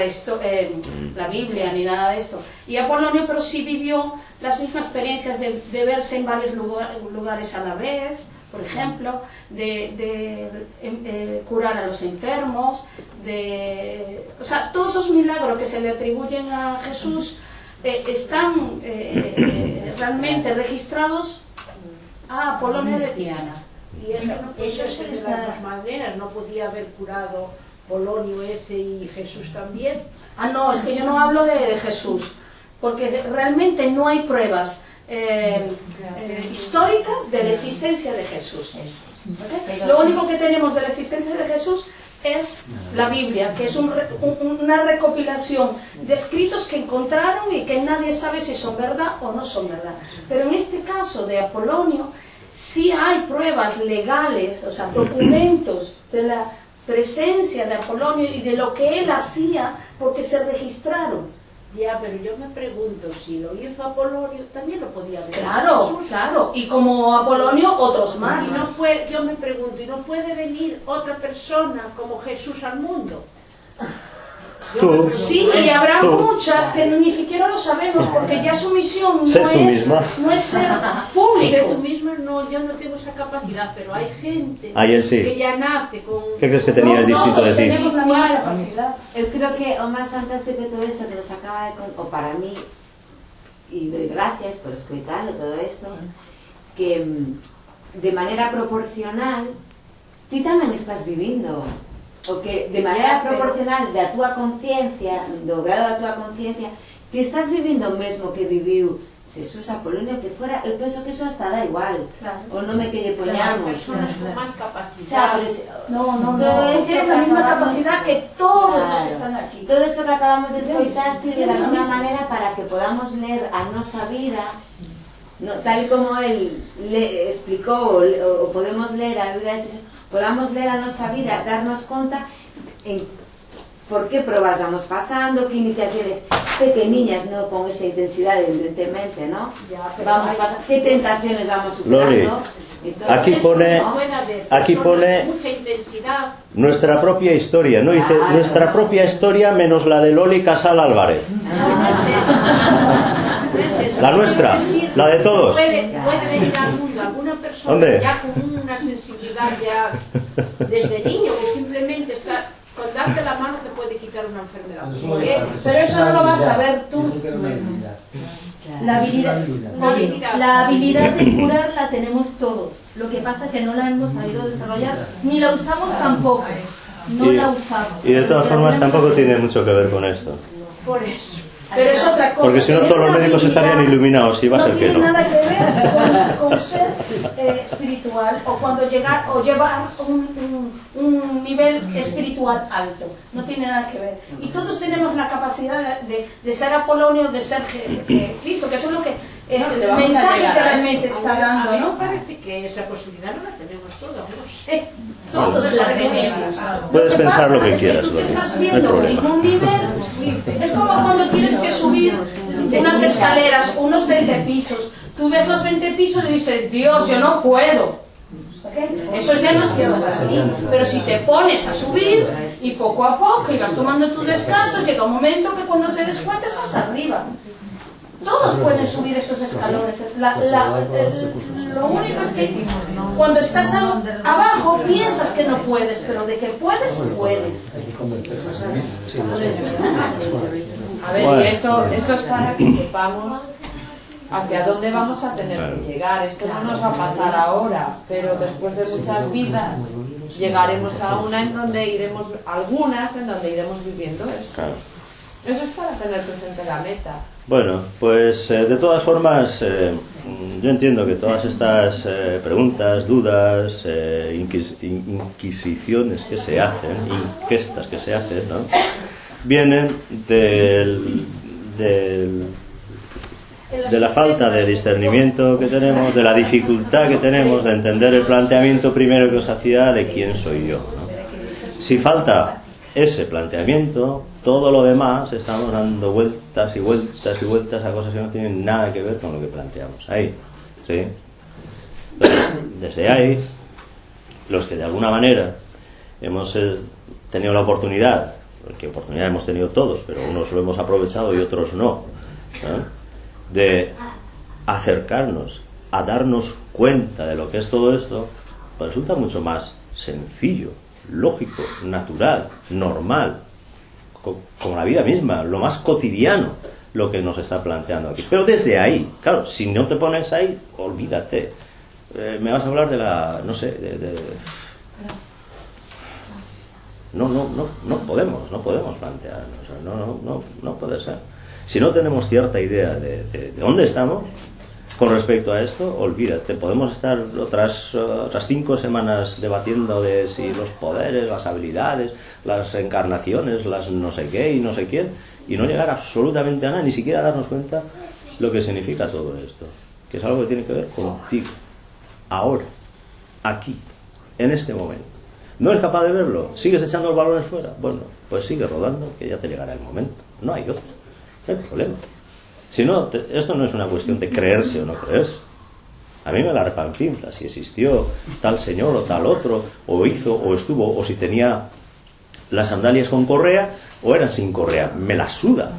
la Biblia ni nada de esto. Y Apolonio, pero sí vivió las mismas experiencias de verse en varios lugares a la vez, por ejemplo, de curar a los enfermos, o sea, todos esos milagros que se le atribuyen a Jesús están realmente registrados a Apolonio de Tiana. Y eso es de las dos maneras, no podía haber curado Polonio ese y Jesús también. Ah, no, es que yo no hablo de Jesús, porque realmente no hay pruebas históricas de la existencia de Jesús. ¿Okay? Lo único que tenemos de la existencia de Jesús es la Biblia, que es una recopilación de escritos que encontraron y que nadie sabe si son verdad o no son verdad. Pero en este caso de Apolonio, sí hay pruebas legales, o sea, documentos de la presencia de Apolonio y de lo que él hacía, porque se registraron. Ya, pero yo me pregunto, si lo hizo Apolonio, también lo podía haber hecho Claro, Jesús. claro, y como Apolonio, otros más. Y yo me pregunto, ¿y no puede venir otra persona como Jesús al mundo? Sí, y habrá muchas que ni siquiera lo sabemos, porque ya su misión no es ser público. Tú misma no, yo no tengo esa capacidad, pero hay gente Él sí. que ya nace con... ¿Qué crees que tenía el distinto de ti? Tenemos la misma capacidad. Yo creo que o más fantástico de todo esto que nos acaba de contar, o para mí, y doy gracias por escucharlo todo esto, que de manera proporcional ti tamén estás vivindo, o que de manera proporcional da túa conciencia, do grado da túa conciencia, ti estás vivindo o mesmo que viviu Jesús, Apolonio, que fuera. Eu penso que eso hasta da igual, o nome que lle poñamos. Personas con más capacidad. ¿Sabes? No, Todo esto tienen la misma capacidad que todos los que están aquí. Todo esto que acabamos de escoitar sirve de alguna manera para que podamos ler a nosa vida, tal como él le explicou, o podemos ler a Biblia, podamos ler a nosa vida, darnos conta en por qué pruebas vamos pasando, qué iniciaciones pequeñiñas, no con esta intensidad evidentemente, ¿no? Vamos pasando, qué tentaciones vamos superando. Loli, aquí pone Mucha intensidad. nuestra propia historia, ¿no? Dice nuestra propia historia menos la de Loli Casal Álvarez. No es eso. La nuestra, la de todos. Puede venir al mundo alguna persona Hombre. ya con una sensibilidad ya desde niño, que simplemente está, con darte la mano te puede quitar una enfermedad. Pero eso no lo vas a ver tú. La habilidad de curar la tenemos todos. Lo que pasa es que no la hemos sabido desarrollar, ni la usamos tampoco. No la usamos. Y de todas formas tampoco tiene mucho que ver con esto. Por eso. Pero es otra cosa. Porque si no, todos los médicos estarían iluminados y va a ser que no. No tiene nada que ver con ser espiritual o cuando llegar o llevar un nivel espiritual alto. No tiene nada que ver. Y todos tenemos la capacidad de ser Apolonio, de ser Cristo, que eso es lo que el mensaje que realmente está dando, A mí ¿no? me parece que esa posibilidad no la tenemos todos, no sé. Todos la tenemos. Puedes Lo que pensar pasa lo que es quieras, tú te Gloria, estás no hay viendo problema. ningún nivel. Es como cuando tienes que subir unas escaleras, unos 20 pisos. Tú ves los 20 pisos y dices, Dios, yo no puedo. ¿Ok? Eso es demasiado para mí. Pero si te pones a subir y poco a poco y vas tomando tu descanso, llega un momento que cuando te des cuenta estás arriba. Todos pueden subir esos escalones. Lo único es que cuando estás abajo piensas que no puedes, pero de que puedes, puedes. A ver, Bueno. y esto es para que sepamos hacia dónde vamos a tener que llegar. Esto no nos va a pasar ahora, pero después de muchas vidas llegaremos a una en donde iremos, algunas en donde iremos viviendo esto. Claro. Eso es para tener presente la meta. Bueno, pues de todas formas, yo entiendo que todas estas preguntas, dudas, inquisiciones que se hacen, inquestas que se hacen, ¿no? Vienen de la falta de discernimiento que tenemos, de la dificultad que tenemos de entender el planteamiento primero que os hacía de quién soy yo, ¿no? Si falta ese planteamiento, todo lo demás estamos dando vueltas y vueltas y vueltas a cosas que no tienen nada que ver con lo que planteamos ahí, ¿sí? Entonces, desde ahí, los que de alguna manera hemos tenido la oportunidad, porque oportunidad hemos tenido todos, pero unos lo hemos aprovechado y otros no, de acercarnos a darnos cuenta de lo que es todo esto, pues resulta mucho más sencillo, lógico, natural, normal, como la vida misma, lo más cotidiano, lo que nos está planteando aquí. Pero desde ahí, claro, si no te pones ahí, olvídate. Me vas a hablar de la, no sé, no podemos plantearnos, o sea, no puede ser. Si no tenemos cierta idea de dónde estamos con respecto a esto, olvídate. Podemos estar otras 5 semanas debatiendo de si los poderes, las habilidades, las encarnaciones, las no sé qué y no sé quién, y no llegar absolutamente a nada, ni siquiera darnos cuenta lo que significa todo esto, que es algo que tiene que ver contigo, ahora, aquí, en este momento. ¿No eres capaz de verlo? ¿Sigues echando los balones fuera? Bueno, pues sigue rodando, que ya te llegará el momento. No hay otro, no hay problema. Si no, esto no es una cuestión de creerse o no creerse. A mí me la repanfinfla si existió tal señor o tal otro, o hizo o estuvo, o si tenía las sandalias con correa o eran sin correa. Me la suda,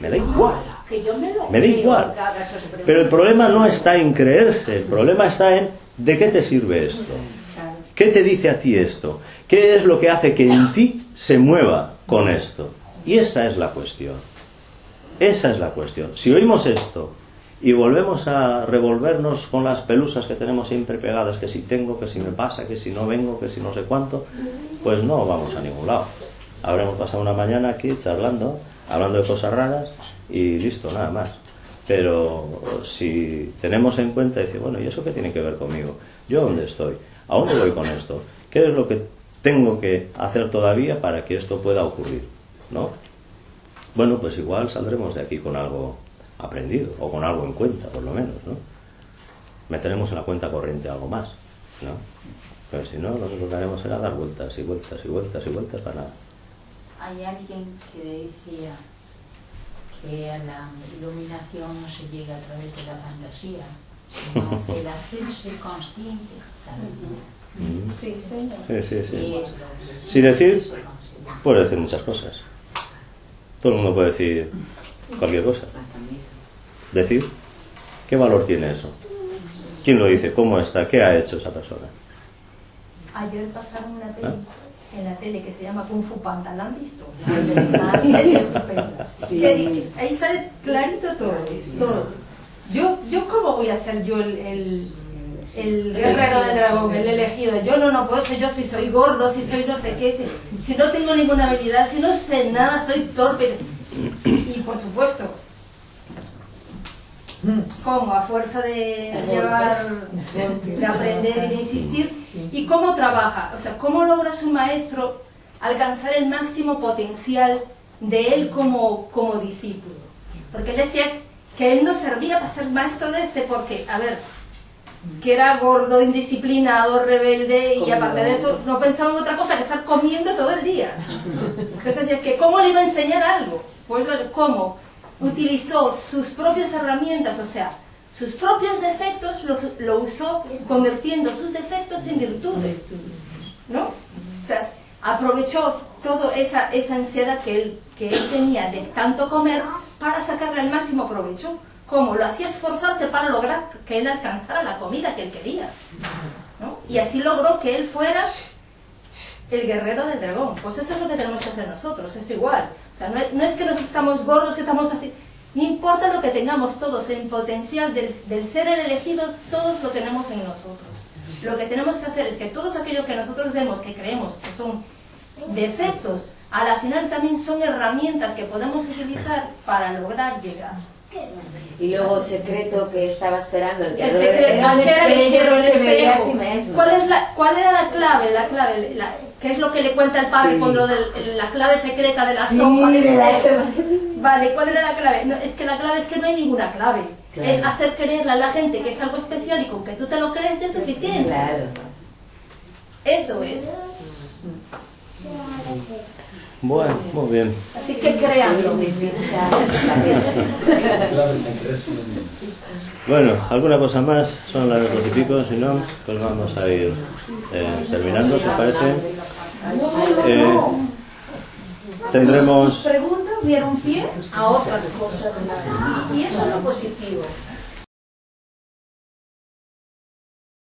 me da igual. Que yo me da igual. Pero el problema no está en creerse, el problema está en ¿de qué te sirve esto? ¿Qué te dice a ti esto? ¿Qué es lo que hace que en ti se mueva con esto? Y esa es la cuestión. Esa es la cuestión. Si oímos esto y volvemos a revolvernos con las pelusas que tenemos siempre pegadas, que si tengo, que si me pasa, que si no vengo, que si no sé cuánto, pues no vamos a ningún lado. Habremos pasado una mañana aquí charlando, hablando de cosas raras y listo, nada más. Pero si tenemos en cuenta y decir, bueno, ¿y eso qué tiene que ver conmigo? ¿Yo dónde estoy? ¿A dónde voy con esto? ¿Qué es lo que tengo que hacer todavía para que esto pueda ocurrir? ¿No? Bueno, pues igual saldremos de aquí con algo aprendido, o con algo en cuenta, por lo menos, ¿no? Meteremos en la cuenta corriente algo más, ¿no? Pero si no, lo único que haremos será dar vueltas y vueltas y vueltas y vueltas para nada. Hay alguien que decía que a la iluminación no se llega a través de la fantasía, sino el hacerse consciente cada día. Sí, señor. Sí. Si decir, puede decir muchas cosas. Todo el mundo puede decir cualquier cosa. Decir, ¿qué valor tiene eso? ¿Quién lo dice? ¿Cómo está? ¿Qué ha hecho esa persona? Ayer pasaron una tele, en la tele, que se llama Kung Fu Panda. ¿La han visto? Es estupenda. Sí. Ahí sale clarito todo. Yo ¿cómo voy a ser yo el guerrero del dragón, el elegido? Yo no puedo ser yo si soy gordo, si soy no sé qué, si no tengo ninguna habilidad, si no sé nada, soy torpe. Y por supuesto. ¿Cómo? A fuerza de llevar, de aprender y de insistir. ¿Y cómo trabaja? O sea, ¿cómo logra su maestro alcanzar el máximo potencial de él como discípulo? Porque él decía que él no servía para ser maestro de porque, a ver, que era gordo, indisciplinado, rebelde, y aparte de eso no pensaba en otra cosa que estar comiendo todo el día. Entonces decía que ¿cómo le iba a enseñar algo? Pues ¿cómo? Utilizó sus propias herramientas, o sea, sus propios defectos lo usó convirtiendo sus defectos en virtudes, ¿no? O sea, aprovechó toda esa ansiedad que él tenía de tanto comer para sacarle el máximo provecho. ¿Cómo? Lo hacía esforzarse para lograr que él alcanzara la comida que él quería, ¿no? Y así logró que él fuera el guerrero del dragón. Pues eso es lo que tenemos que hacer nosotros, es igual. O sea, no es que nosotros estamos gordos, que estamos así. No importa lo que tengamos todos, el potencial del ser el elegido, todos lo tenemos en nosotros. Lo que tenemos que hacer es que todos aquellos que nosotros vemos, que creemos que son defectos, a la final también son herramientas que podemos utilizar para lograr llegar. Y luego secreto que estaba esperando el secreto era el espejo. ¿Cuál era la clave? ¿Qué es lo que le cuenta el padre con lo de la clave secreta de la sopa? Vale, ¿cuál era la clave? No, es que la clave es que no hay ninguna clave. Claro. Es hacer creerle a la gente que es algo especial y con que tú te lo crees ya es suficiente. Claro. Eso es. Bueno, muy bien. Así que créanlo. Bueno, ¿alguna cosa más? Son las 2 y pico, si no, pues vamos a ir terminando, ¿se parece? Tendremos... Sus preguntas dieron pie a otras cosas y eso es lo positivo.